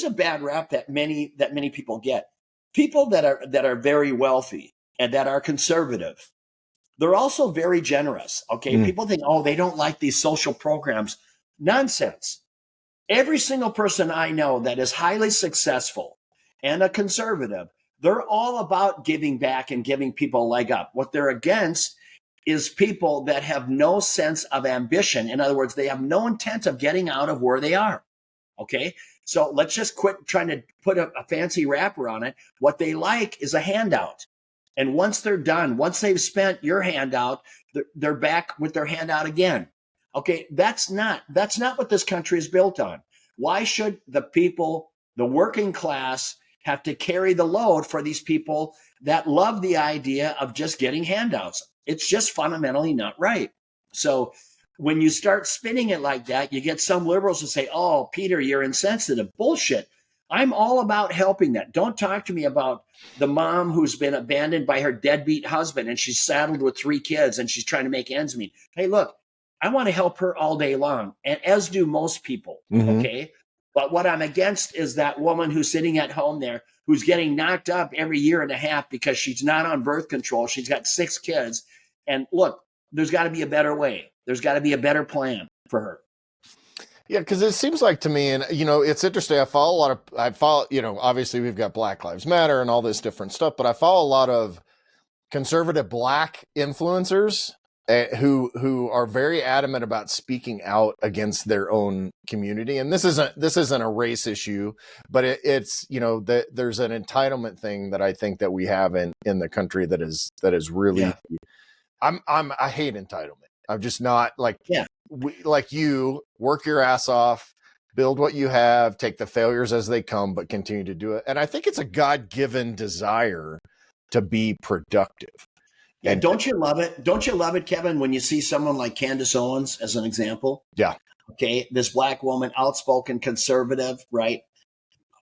Speaker 3: a bad rap that many people get. People that are very wealthy and that are conservative, they're also very generous. Okay. People think, oh, they don't like these social programs. Nonsense. Every single person I know that is highly successful and a conservative, they're all about giving back and giving people a leg up. What they're against is people that have no sense of ambition. In other words, they have no intent of getting out of where they are. Okay. So let's just quit trying to put a fancy wrapper on it. What they like is a handout. And once they're done, once they've spent your handout, they're back with their handout again. Okay. That's not what this country is built on. Why should the people, the working class, have to carry the load for these people that love the idea of just getting handouts? It's just fundamentally not right. So when you start spinning it like that, you get some liberals who say, oh, Peter, you're insensitive. Bullshit. I'm all about helping that. Don't talk to me about the mom who's been abandoned by her deadbeat husband and she's saddled with 3 kids and she's trying to make ends meet. Hey, look, I want to help her all day long, and as do most people, okay? But what I'm against is that woman who's sitting at home there who's getting knocked up every year and a half because she's not on birth control. She's got 6 kids. And look, there's got to be a better way. There's got to be a better plan for her.
Speaker 2: Yeah, because it seems like to me, and it's interesting. I follow, obviously we've got Black Lives Matter and all this different stuff, but I follow a lot of conservative Black influencers who are very adamant about speaking out against their own community. And this isn't a race issue, but it's there's an entitlement thing that I think that we have in the country that is really. Yeah. I hate entitlement. I'm just not like. Yeah. Like you work your ass off, build what you have, take the failures as they come, but continue to do it. And I think it's a God-given desire to be productive.
Speaker 3: Yeah, and don't you love it? Don't you love it, Kevin, when you see someone like Candace Owens as an example?
Speaker 2: Yeah.
Speaker 3: Okay, this Black woman, outspoken, conservative, right?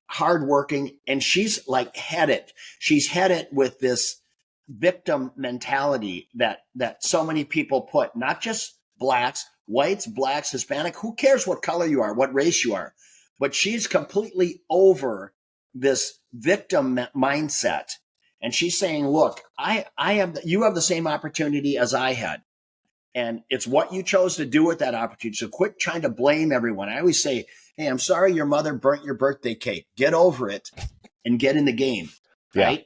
Speaker 3: Hardworking, and she's like headed. She's headed with this victim mentality that so many people put, not just Blacks, whites, Blacks, Hispanic, who cares what color you are, what race you are, but she's completely over this victim mindset. And she's saying, look, you have the same opportunity as I had. And it's what you chose to do with that opportunity. So quit trying to blame everyone. I always say, hey, I'm sorry your mother burnt your birthday cake. Get over it and get in the game. Right?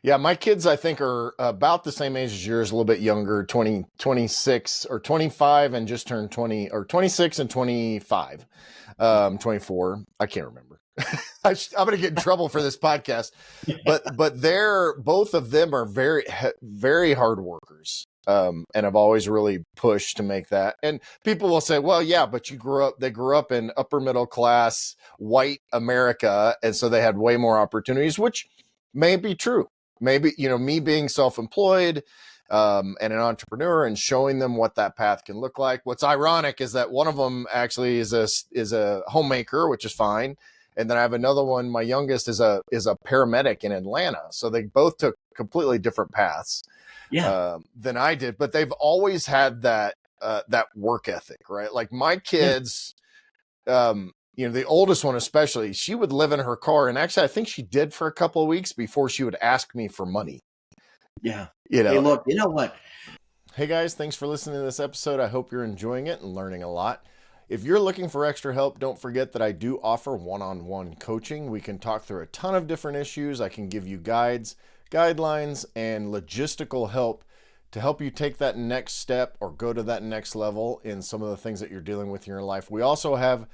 Speaker 2: Yeah, my kids, I think, are about the same age as yours, a little bit younger, 26 or 25 and just turned 20, or 26 and 25, 24. I can't remember. I'm going to get in trouble for this podcast. But both of them are very, very hard workers and have always really pushed to make that. And people will say, well, yeah, but they grew up in upper middle class, white America. And so they had way more opportunities, which may be true. Maybe, me being self-employed and an entrepreneur and showing them what that path can look like. What's ironic is that one of them actually is a homemaker, which is fine. And then I have another one. My youngest is a paramedic in Atlanta. So they both took completely different paths than I did. But they've always had that work ethic, right? Like my kids, the oldest one especially, she would live in her car. And actually, I think she did for a couple of weeks before she would ask me for money.
Speaker 3: Yeah. Hey, look, you know what?
Speaker 2: Hey, guys, thanks for listening to this episode. I hope you're enjoying it and learning a lot. If you're looking for extra help, don't forget that I do offer one-on-one coaching. We can talk through a ton of different issues. I can give you guides, guidelines, and logistical help to help you take that next step or go to that next level in some of the things that you're dealing with in your life. We also have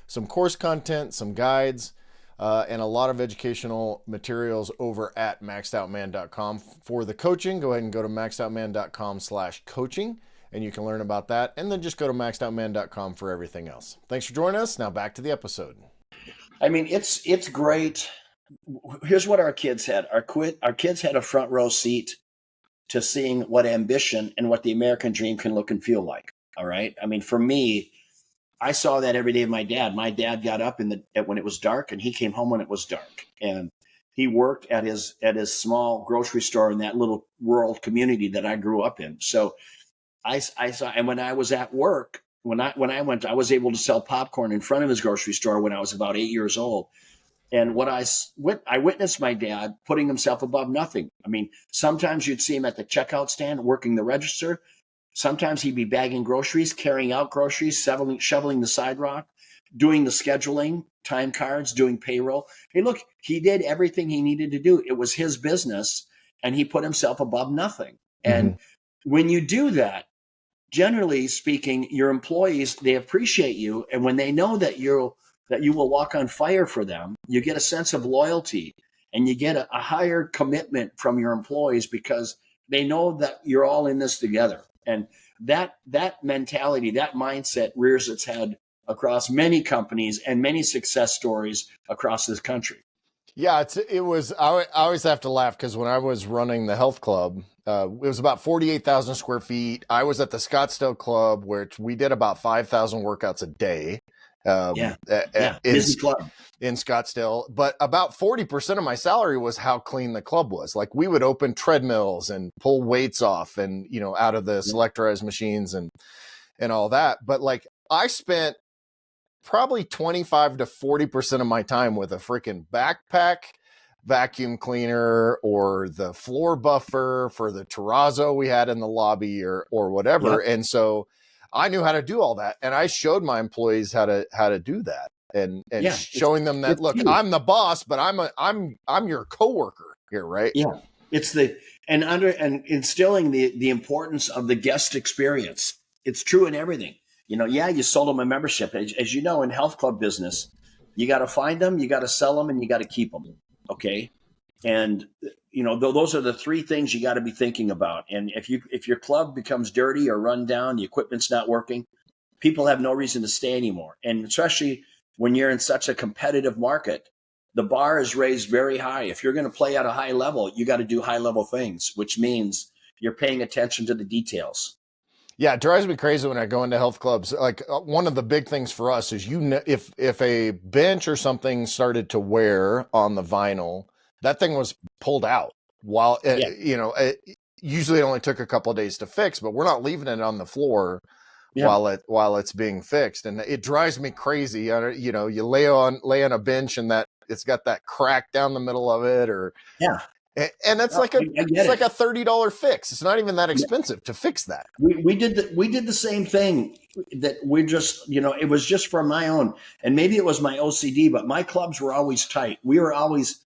Speaker 2: some course content, some guides, and a lot of educational materials over at maxedoutman.com. For the coaching, go ahead and go to maxedoutman.com/coaching, and you can learn about that. And then just go to maxedoutman.com for everything else. Thanks for joining us. Now back to the episode.
Speaker 3: I mean, it's great. Here's what our kids had. Our kids had a front row seat to seeing what ambition and what the American dream can look and feel like. All right. I mean, for me, I saw that every day of my dad. My dad got up when it was dark, and he came home when it was dark. And he worked at his small grocery store in that little rural community that I grew up in. So I saw, and when I was at work, when I went, I was able to sell popcorn in front of his grocery store when I was about 8 years old. And I witnessed my dad putting himself above nothing. I mean, sometimes you'd see him at the checkout stand working the register. Sometimes he'd be bagging groceries, carrying out groceries, shoveling the sidewalk, doing the scheduling, time cards, doing payroll. Hey, look, he did everything he needed to do. It was his business, and he put himself above nothing. And when you do that, generally speaking, your employees, they appreciate you. And when they know that you will walk on fire for them, you get a sense of loyalty, and you get a higher commitment from your employees because they know that you're all in this together. And that mentality, that mindset rears its head across many companies and many success stories across this country.
Speaker 2: Yeah, I always have to laugh because when I was running the health club, it was about 48,000 square feet. I was at the Scottsdale Club, which we did about 5,000 workouts a day.
Speaker 3: Busy club
Speaker 2: in Scottsdale, but about 40% of my salary was how clean the club was. Like, we would open treadmills and pull weights off and, out of the selectorized machines and all that. But like, I spent probably 25 to 40% of my time with a freaking backpack vacuum cleaner or the floor buffer for the terrazzo we had in the lobby or whatever. Yep. And so I knew how to do all that. And I showed my employees how to do that and showing them that, look, huge. I'm the boss, but I'm your coworker here. Right.
Speaker 3: Yeah. It's and instilling the importance of the guest experience. It's true in everything. You sold them a membership. As you know, in health club business, you got to find them, you got to sell them, and you got to keep them. Okay. And, those are the three things you got to be thinking about. And if your club becomes dirty or run down, the equipment's not working, people have no reason to stay anymore. And especially when you're in such a competitive market, the bar is raised very high. If you're going to play at a high level, you got to do high level things, which means you're paying attention to the details.
Speaker 2: Yeah, it drives me crazy when I go into health clubs. Like, one of the big things for us is, if a bench or something started to wear on the vinyl, that thing was pulled out. While it usually only took a couple of days to fix, but we're not leaving it on the floor while it's being fixed, and it drives me crazy. You lay on a bench and that it's got that crack down the middle of it, or And that's like a $30 fix. It's not even that expensive to fix that.
Speaker 3: We did the same thing. That we just, it was just for my own, and maybe it was my OCD, but my clubs were always tight. We were always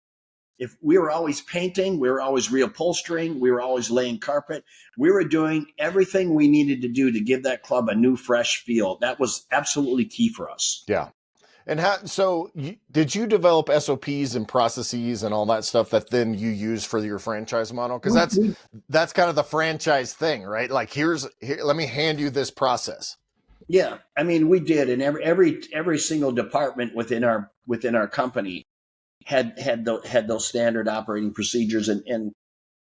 Speaker 3: painting, we were always reupholstering, we were always laying carpet. We were doing everything we needed to do to give that club a new, fresh feel. That was absolutely key for us.
Speaker 2: Yeah. And did you develop SOPs and processes and all that stuff that then you use for your franchise model? Because that's kind of the franchise thing, right? Like, here, let me hand you this process.
Speaker 3: Yeah, I mean, we did, and every single department within our company had those standard operating procedures, and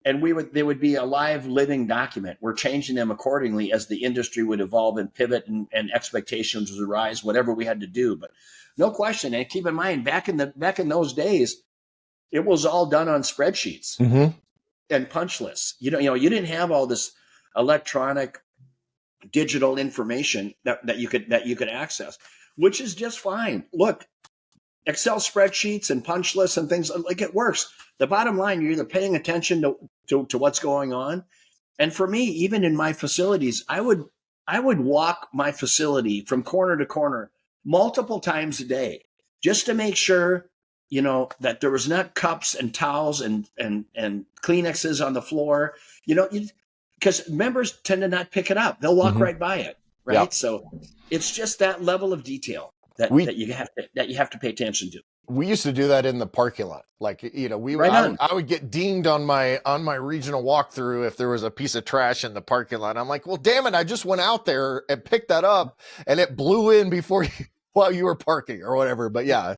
Speaker 3: they would be a live, living document. We're changing them accordingly as the industry would evolve and pivot, and expectations would arise, whatever we had to do. But no question. And keep in mind, back in those days, it was all done on spreadsheets and punch lists. You didn't have all this electronic, digital information that you could access, which is just fine. Look, Excel spreadsheets and punch lists and things, like, it works. The bottom line, you're either paying attention to what's going on. And for me, even in my facilities, I would walk my facility from corner to corner multiple times a day, just to make sure, that there was not cups and towels and Kleenexes on the floor, because members tend to not pick it up. They'll walk right by it. Right. Yep. So it's just that level of detail that you have to pay attention to.
Speaker 2: We used to do that in the parking lot. Like, I would get dinged on my regional walkthrough if there was a piece of trash in the parking lot. I'm like, well, damn it, I just went out there and picked that up, and it blew in while you were parking or whatever. But yeah.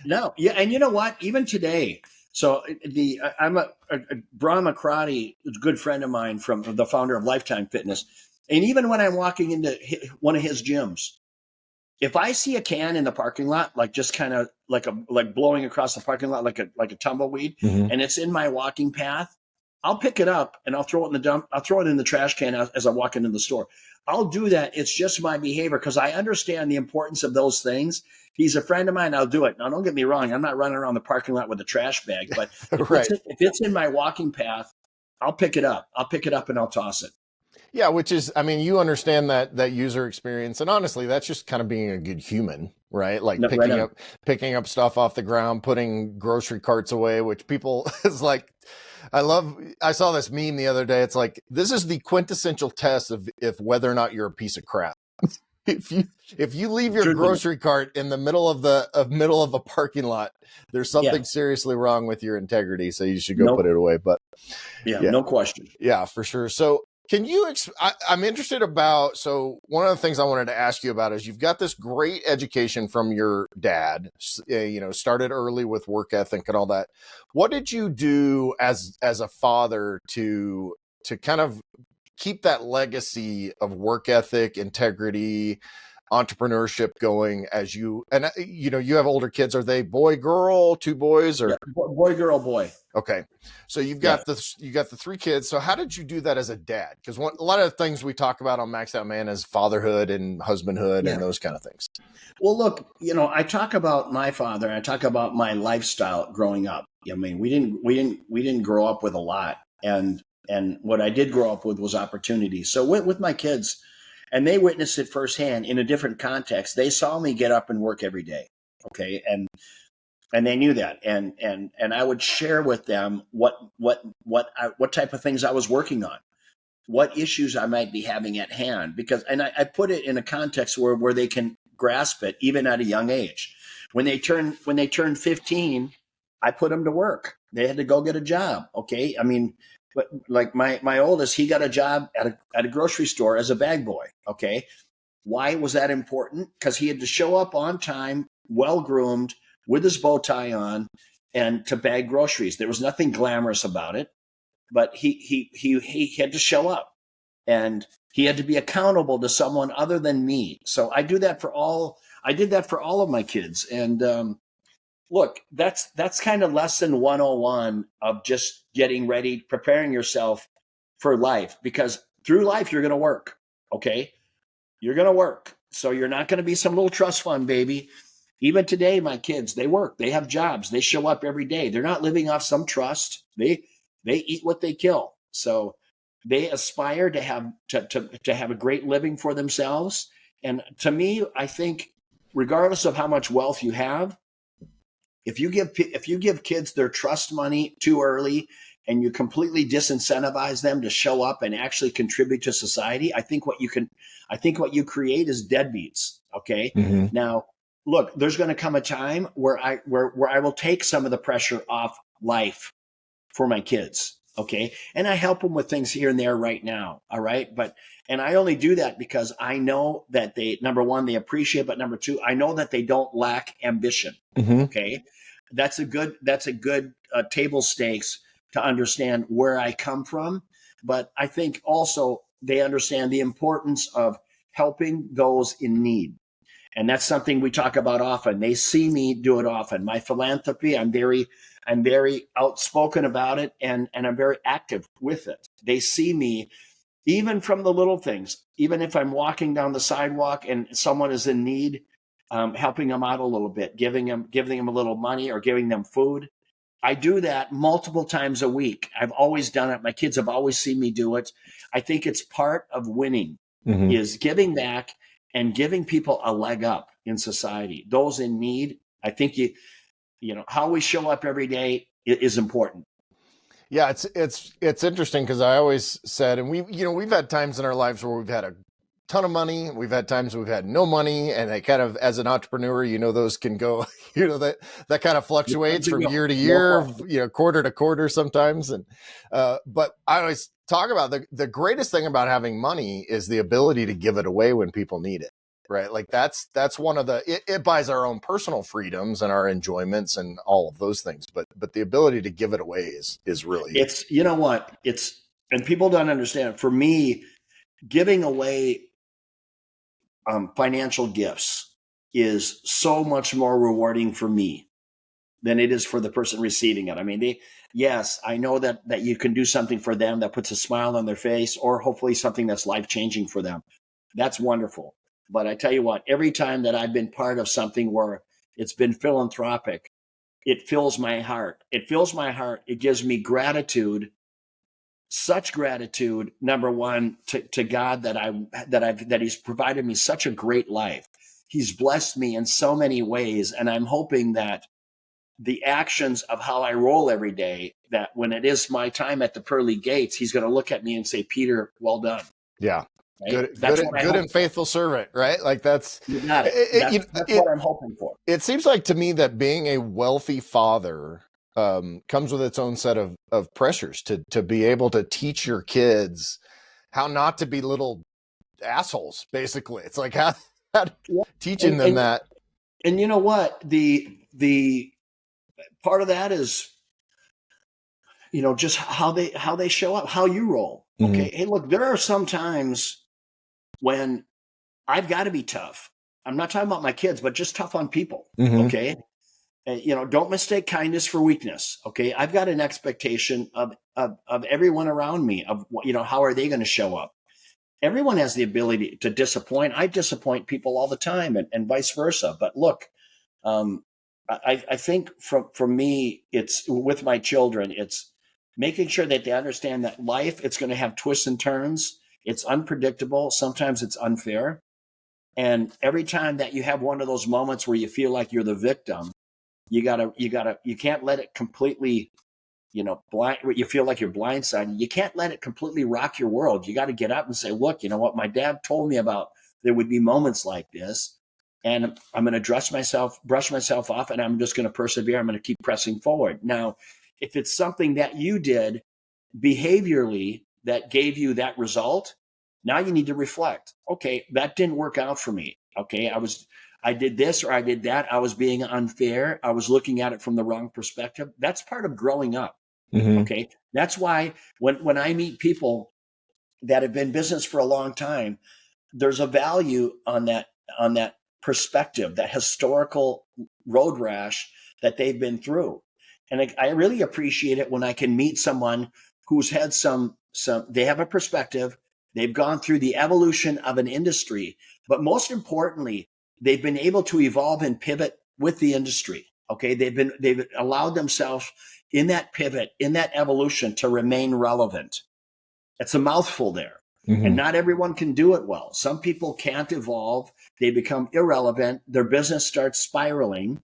Speaker 3: No. Yeah. And you know what? Even today, so I'm Brahm Akrati, a good friend of mine, from the founder of Lifetime Fitness. And even when I'm walking into one of his gyms, if I see a can in the parking lot, like just kind of like blowing across the parking lot, like a tumbleweed, and it's in my walking path, I'll pick it up and I'll throw it in the dump. I'll throw it in the trash can as I walk into the store. I'll do that. It's just my behavior, because I understand the importance of those things. He's a friend of mine. I'll do it. Now, don't get me wrong. I'm not running around the parking lot with a trash bag, but if it's in my walking path, I'll pick it up. I'll pick it up and I'll toss it.
Speaker 2: Yeah, which is, I mean, you understand that user experience, and honestly, that's just kind of being a good human, right? Like picking up stuff off the ground, putting grocery carts away, which people is like, I saw this meme the other day. It's like, this is the quintessential test of if whether or not you're a piece of crap. If you leave your grocery cart in the middle of a parking lot, there's something seriously wrong with your integrity. So you should go put it away. But
Speaker 3: no question.
Speaker 2: Yeah, for sure. So can you, I'm interested about, so one of the things I wanted to ask you about is you've got this great education from your dad, started early with work ethic and all that. What did you do as a father to kind of keep that legacy of work ethic, integrity, entrepreneurship going as you have older kids? Are they boy, girl, two boys, or
Speaker 3: boy, girl, boy?
Speaker 2: Okay. So you got the 3 kids. So how did you do that as a dad? Because a lot of the things we talk about on Maxed Out Man is fatherhood and husbandhood and those kind of things.
Speaker 3: Well, look, I talk about my father, and I talk about my lifestyle growing up. I mean, we didn't grow up with a lot, and what I did grow up with was opportunity. So with my kids, and they witnessed it firsthand in a different context. They saw me get up and work every day. Okay. And they knew that. And I would share with them what type of things I was working on, what issues I might be having at hand, because, and I put it in a context where they can grasp it even at a young age. When they turn 15, I put them to work. They had to go get a job. Okay. I mean, but like my oldest, he got a job at a grocery store as a bag boy. Okay. Why was that important? Because he had to show up on time, well groomed, with his bow tie on, and to bag groceries. There was nothing glamorous about it, but he had to show up, and he had to be accountable to someone other than me. So I did that for all of my kids. And look, that's kind of lesson 101 of just getting ready, preparing yourself for life, because through life, you're going to work. Okay. You're going to work. So you're not going to be some little trust fund baby. Even today, my kids, they work, they have jobs, they show up every day. They're not living off some trust. They eat what they kill. So they aspire to have a great living for themselves. And to me, I think regardless of how much wealth you have, if you give kids their trust money too early and you completely disincentivize them to show up and actually contribute to society, I think what you create is deadbeats. Okay.
Speaker 2: Mm-hmm.
Speaker 3: Now, look, there's going to come a time where I will take some of the pressure off life for my kids. Okay. And I help them with things here and there right now. All right. And I only do that because I know that number one, they appreciate, but number two, I know that they don't lack ambition.
Speaker 2: Mm-hmm.
Speaker 3: Okay. That's a good table stakes to understand where I come from. But I think also they understand the importance of helping those in need. And that's something we talk about often. They see me do it often. My philanthropy, I'm very outspoken about it, and I'm very active with it. They see me even from the little things. Even if I'm walking down the sidewalk and someone is in need, helping them out a little bit, giving them a little money or giving them food. I do that multiple times a week. I've always done it. My kids have always seen me do it. I think it's part of winning,
Speaker 2: Mm-hmm.
Speaker 3: is giving back and giving people a leg up in society. Those in need, I think how we show up every day is important.
Speaker 2: Yeah, it's interesting because I always said, and we've had times in our lives where we've had a ton of money. We've had times we've had no money, and they kind of, as an entrepreneur, those can go, that kind of fluctuates from year to year, quarter to quarter sometimes. And, but I always talk about the greatest thing about having money is the ability to give it away when people need it. Right. Like that's one of it buys our own personal freedoms and our enjoyments and all of those things. But the ability to give it away is really,
Speaker 3: and people don't understand. For me, giving away financial gifts is so much more rewarding for me than it is for the person receiving it. I mean, yes, I know that you can do something for them that puts a smile on their face, or hopefully something that's life-changing for them. That's wonderful. But I tell you what, every time that I've been part of something where it's been philanthropic, it fills my heart. It fills my heart. It gives me gratitude, such gratitude, number one, to God that He's provided me such a great life. He's blessed me in so many ways. And I'm hoping that the actions of how I roll every day, that when it is my time at the pearly gates, he's going to look at me and say, Peter, well done.
Speaker 2: Yeah.
Speaker 3: Right? That's what I
Speaker 2: Good
Speaker 3: hope
Speaker 2: and faithful servant, right? Like that's,
Speaker 3: for. You got it. That's what I'm hoping for.
Speaker 2: It seems like to me that being a wealthy father comes with its own set of pressures to be able to teach your kids how not to be little assholes. Basically, it's like how teaching them that.
Speaker 3: And you know what? The part of that is, just how they show up, how you roll. Okay. Hey, look, there are some times when I've got to be tough. I'm not talking about my kids, but just tough on people. Okay. Don't mistake kindness for weakness. Okay. I've got an expectation of everyone around me of, how are they going to show up? Everyone has the ability to disappoint. I disappoint people all the time, and vice versa. But look, I think for me, it's with my children, it's making sure that they understand that life, it's going to have twists and turns. It's unpredictable. Sometimes it's unfair. And every time that you have one of those moments where you feel like you're the victim, you can't let it completely, blind. You feel like you're blindsided. You can't let it completely rock your world. You got to get up and say, look, you know what? My dad told me about, there would be moments like this, and I'm going to brush myself off, and I'm just going to persevere. I'm going to keep pressing forward. Now, if it's something that you did behaviorally that gave you that result, now you need to reflect. Okay, that didn't work out for me. Okay, I did this or I did that. I was being unfair. I was looking at it from the wrong perspective. That's part of growing up. Okay, that's why when I meet people that have been in business for a long time, there's a value on that perspective, that historical road rash that they've been through. And I really appreciate it when I can meet someone who's had they have a perspective, they've gone through the evolution of an industry, but most importantly, they've been able to evolve and pivot with the industry. Okay, they've allowed themselves in that pivot, in that evolution, to remain relevant. It's a mouthful there. And not everyone can do it well. Some people can't evolve. They become irrelevant. Their business starts spiraling,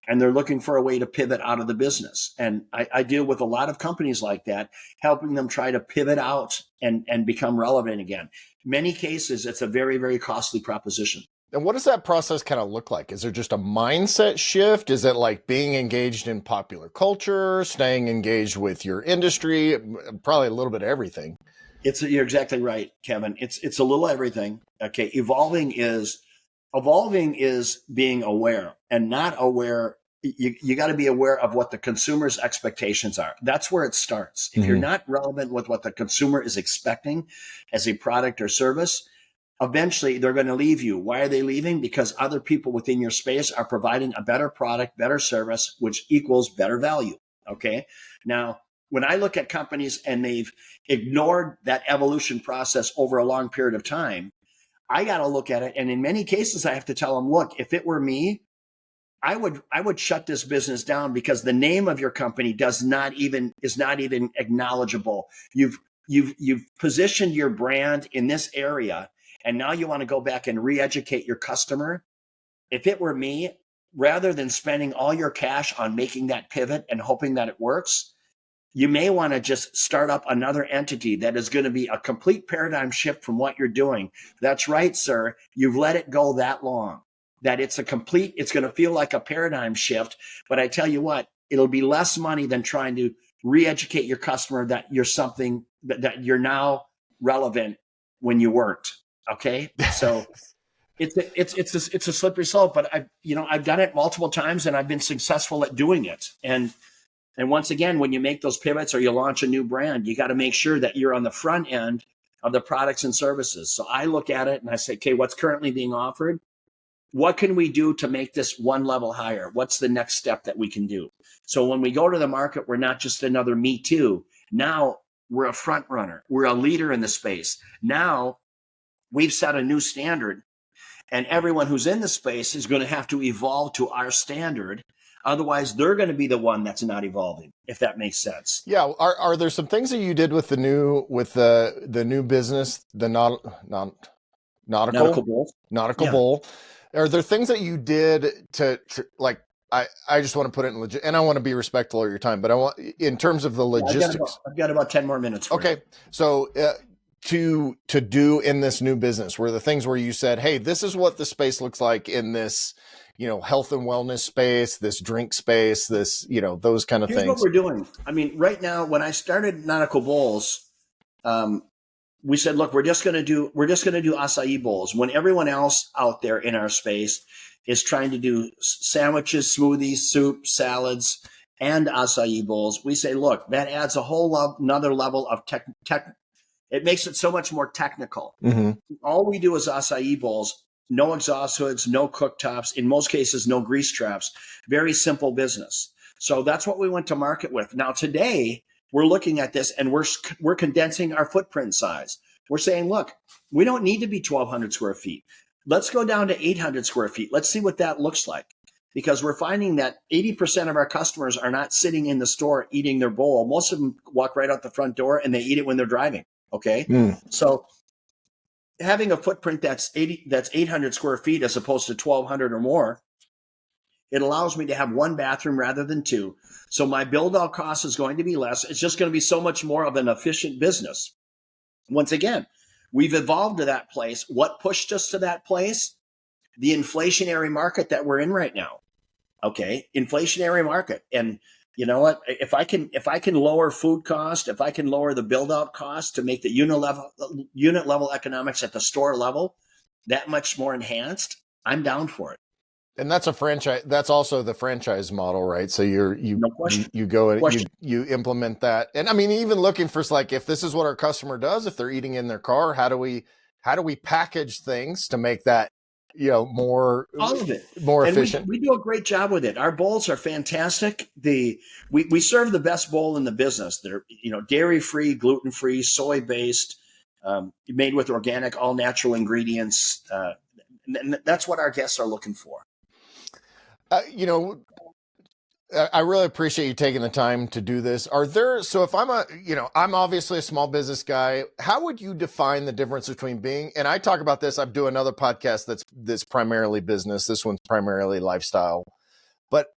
Speaker 3: and they're looking for a way to pivot out of the business. And I deal with a lot of companies like that, helping them try to pivot out and become relevant again. In many cases, it's a very, very costly proposition.
Speaker 2: And what does that process kind of look like? Is there just a mindset shift? Is it like being engaged in popular culture, staying engaged with your industry? Probably a little bit of everything.
Speaker 3: You're exactly right, Kevin. It's a little everything. Okay. Evolving is being aware, and not aware. You got to be aware of what the consumer's expectations are. That's where it starts. If you're not relevant with what the consumer is expecting as a product or service, eventually they're going to leave you. Why are they leaving? Because other people within your space are providing a better product, better service, which equals better value. Okay. Now, when I look at companies and they've ignored that evolution process over a long period of time, I got to look at it. And in many cases, I have to tell them, look, if it were me, I would shut this business down, because the name of your company is not even acknowledgeable. You've positioned your brand in this area, and now you want to go back and re-educate your customer. If it were me, rather than spending all your cash on making that pivot and hoping that it works, you may want to just start up another entity that is going to be a complete paradigm shift from what you're doing. That's right, sir. You've let it go that long that it's going to feel like a paradigm shift. But I tell you what, it'll be less money than trying to re-educate your customer that you're something that you're now relevant when you weren't. Okay. So it's a slippery slope, but I've done it multiple times, and I've been successful at doing it. And once again, when you make those pivots or you launch a new brand, you got to make sure that you're on the front end of the products and services. So I look at it and I say, okay, what's currently being offered? What can we do to make this one level higher? What's the next step that we can do? So when we go to the market, we're not just another me too. Now we're a front runner. We're a leader in the space. Now we've set a new standard, and everyone who's in the space is going to have to evolve to our standard. Otherwise, they're going to be the one that's not evolving, if that makes sense.
Speaker 2: Yeah. Are there some things that you did with the new business, the nautical
Speaker 3: bowl?
Speaker 2: Bowl? Are there things that you did to like, I just want to put it in and I want to be respectful of your time, but I want, in terms of the logistics.
Speaker 3: I've got about 10 more minutes for
Speaker 2: okay. You. So, to do in this new business, were the things where you said, hey, this is what the space looks like in this, health and wellness space, this drink space, this, those kind of
Speaker 3: Here's
Speaker 2: things.
Speaker 3: What we're doing. I mean, right now, when I started Nautical Bowls, we said, look, we're just going to do acai bowls when everyone else out there in our space is trying to do sandwiches, smoothies, soup, salads, and acai bowls. We say, look, that adds a whole another level of tech. It makes it so much more technical.
Speaker 2: Mm-hmm.
Speaker 3: All we do is acai bowls, no exhaust hoods, no cooktops, in most cases, no grease traps. Very simple business. So that's what we went to market with. Now, today, we're looking at this and we're condensing our footprint size. We're saying, look, we don't need to be 1,200 square feet. Let's go down to 800 square feet. Let's see what that looks like. Because we're finding that 80% of our customers are not sitting in the store eating their bowl. Most of them walk right out the front door and they eat it when they're driving. Okay. So having a footprint that's 800 square feet as opposed to 1,200 or more, it allows me to have one bathroom rather than two. So my build out cost is going to be less. It's just going to be so much more of an efficient business. Once again, we've evolved to that place. What pushed us to that place? The inflationary market that we're in right now. Okay. Inflationary market. And you know what? If I can lower food cost, if I can lower the build out cost to make the unit level economics at the store level that much more enhanced, I'm down for it.
Speaker 2: And that's a franchise. That's also the franchise model, right? So you go and you implement that. And I mean, even looking for like, if this is what our customer does, if they're eating in their car, how do we package things to make that, more,
Speaker 3: all of it
Speaker 2: more efficient?
Speaker 3: We do a great job with it. Our bowls are fantastic. We serve the best bowl in the business. They're, dairy free, gluten free, soy based, made with organic, all natural ingredients. And that's what our guests are looking for.
Speaker 2: I really appreciate you taking the time to do this. So if I'm obviously a small business guy, how would you define the difference between being, and I talk about this, I do another podcast that's primarily business. This one's primarily lifestyle, but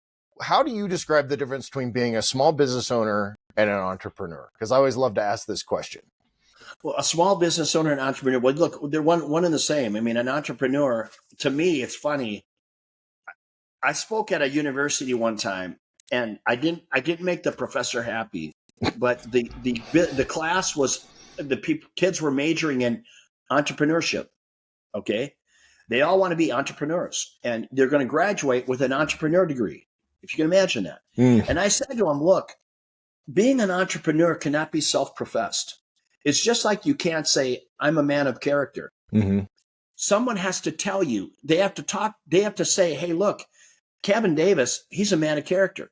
Speaker 2: how do you describe the difference between being a small business owner and an entrepreneur? Because I always love to ask this question.
Speaker 3: Well, a small business owner and entrepreneur, well, look, they're one and the same. I mean, an entrepreneur, to me, it's funny. I spoke at a university one time, and I didn't make the professor happy, but the class was kids were majoring in entrepreneurship. Okay, they all want to be entrepreneurs, and they're going to graduate with an entrepreneur degree, if you can imagine that. And I said to them, look, being an entrepreneur cannot be self-professed. It's just like you can't say I'm a man of character.
Speaker 2: Mm-hmm.
Speaker 3: Someone has to tell you. They have to talk. They have to say, hey, look, Kevin Davis, he's a man of character.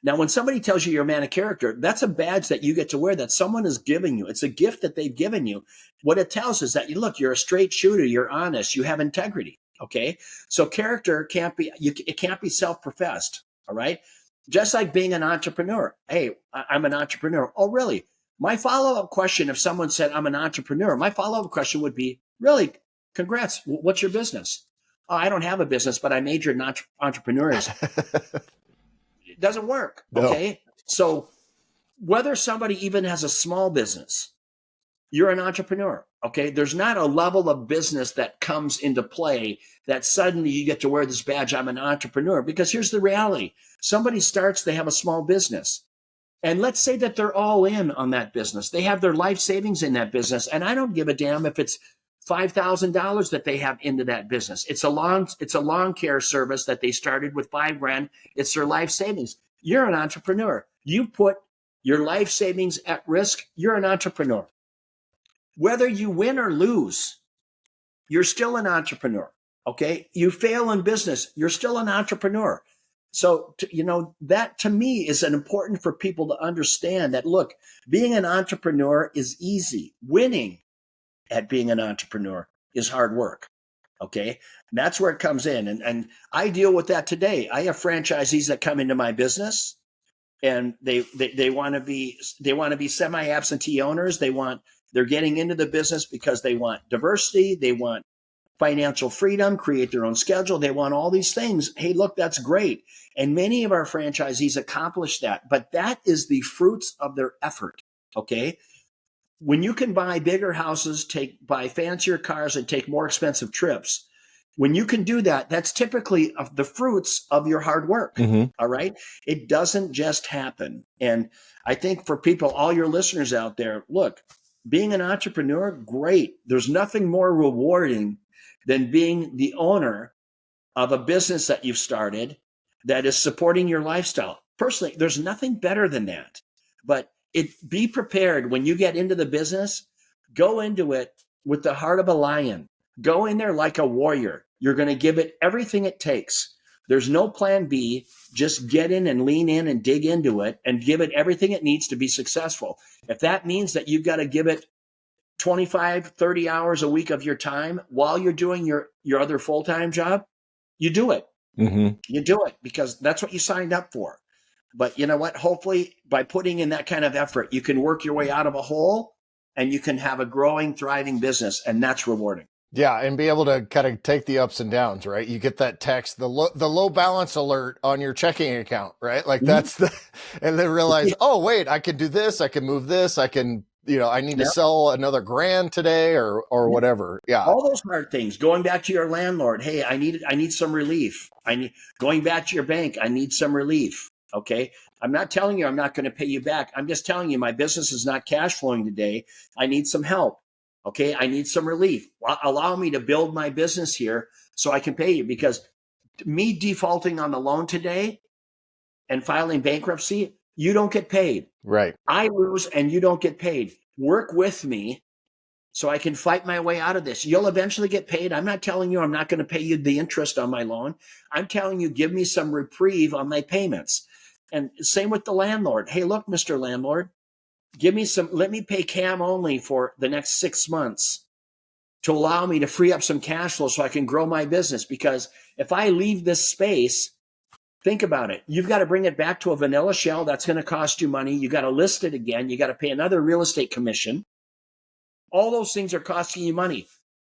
Speaker 3: Now, when somebody tells you you're a man of character, that's a badge that you get to wear that someone is giving you. It's a gift that they've given you. What it tells is that you're a straight shooter, you're honest, you have integrity. Okay. So character it can't be self-professed. All right. Just like being an entrepreneur. Hey, I'm an entrepreneur. Oh, really? My follow-up question, if someone said I'm an entrepreneur, my follow-up question would be, really? Congrats. What's your business? Oh, I don't have a business, but I majored in entrepreneurs. It doesn't work. Okay. No. So whether somebody even has a small business, you're an entrepreneur. Okay. There's not a level of business that comes into play that suddenly you get to wear this badge, I'm an entrepreneur. Because here's the reality. Somebody starts, they have a small business. And let's say that they're all in on that business. They have their life savings in that business. And I don't give a damn if it's $5,000 that they have into that business. It's a lawn care service that they started with $5,000. It's their life savings. You're an entrepreneur. You put your life savings at risk. You're an entrepreneur. Whether you win or lose, you're still an entrepreneur. Okay. You fail in business. You're still an entrepreneur. So, that to me is important for people to understand that, look, being an entrepreneur is easy. Winning at being an entrepreneur is hard work. Okay. And that's where it comes in. And I deal with that today. I have franchisees that come into my business and they want to be semi-absentee owners. They're getting into the business because they want diversity. They want financial freedom, create their own schedule. They want all these things. Hey, look, that's great. And many of our franchisees accomplish that, but that is the fruits of their effort. Okay. When you can buy bigger houses, buy fancier cars, and take more expensive trips, when you can do that, that's typically the fruits of your hard work.
Speaker 2: Mm-hmm.
Speaker 3: All right. It doesn't just happen. And I think for people, all your listeners out there, look, being an entrepreneur, great. There's nothing more rewarding than being the owner of a business that you've started that is supporting your lifestyle. Personally, there's nothing better than that. But be prepared when you get into the business, go into it with the heart of a lion. Go in there like a warrior. You're going to give it everything it takes. There's no plan B. Just get in and lean in and dig into it and give it everything it needs to be successful. If that means that you've got to give it 25, 30 hours a week of your time while you're doing your other full-time job, you do it.
Speaker 2: Mm-hmm.
Speaker 3: You do it because that's what you signed up for. But you know what? Hopefully by putting in that kind of effort, you can work your way out of a hole and you can have a growing, thriving business, and that's rewarding.
Speaker 2: Yeah, and be able to kind of take the ups and downs, right? You get that text, the low balance alert on your checking account, right? Like that's and then realize, oh wait, I can do this, I can move this, I can, I need to sell another grand today or whatever. Yeah.
Speaker 3: All those hard things. Going back to your landlord, hey, I need some relief. Going back to your bank, I need some relief. Okay. I'm not telling you I'm not going to pay you back. I'm just telling you my business is not cash flowing today. I need some help. Okay. I need some relief. Allow me to build my business here so I can pay you, because me defaulting on the loan today and filing bankruptcy, you don't get paid.
Speaker 2: Right.
Speaker 3: I lose and you don't get paid. Work with me so I can fight my way out of this. You'll eventually get paid. I'm not telling you I'm not going to pay you the interest on my loan. I'm telling you, give me some reprieve on my payments. And same with the landlord. Hey, look, Mr. Landlord, let me pay CAM only for the next 6 months to allow me to free up some cash flow so I can grow my business. Because if I leave this space, think about it. You've got to bring it back to a vanilla shell. That's going to cost you money. You got to list it again. You got to pay another real estate commission. All those things are costing you money.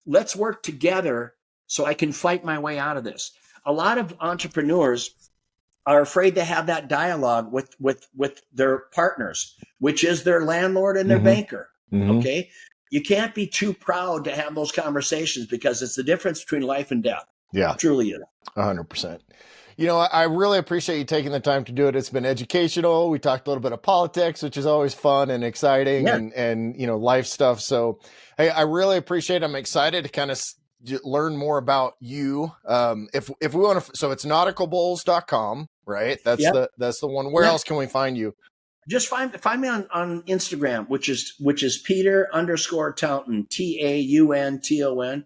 Speaker 3: Let's work together so I can fight my way out of this. A lot of entrepreneurs are afraid to have that dialogue with their partners, which is their landlord and their banker. Mm-hmm. Okay. You can't be too proud to have those conversations because it's the difference between life and death.
Speaker 2: Yeah.
Speaker 3: It truly is.
Speaker 2: 100%. I really appreciate you taking the time to do it. It's been educational. We talked a little bit of politics, which is always fun and exciting, and life stuff. So, hey, I really appreciate it. I'm excited to kind of learn more about you. If we want to, so it's nauticalbulls.com, right? That's the one. Where else can we find you?
Speaker 3: Just find me on Instagram, which is Peter_Taunton, TAUNTON.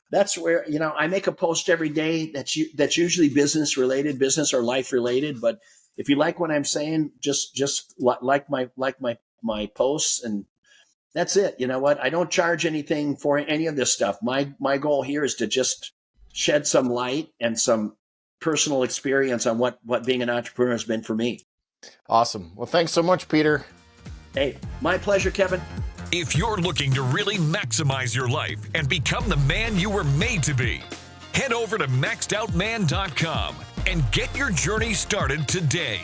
Speaker 3: That's where, I make a post every day that's usually business related, business or life related. But if you like what I'm saying, just like my posts, and that's it. You know what? I don't charge anything for any of this stuff. My goal here is to just shed some light and some personal experience on what being an entrepreneur has been for me.
Speaker 2: Awesome. Well, thanks so much, Peter.
Speaker 3: Hey, my pleasure, Kevin.
Speaker 1: If you're looking to really maximize your life and become the man you were made to be, head over to maxedoutman.com and get your journey started today.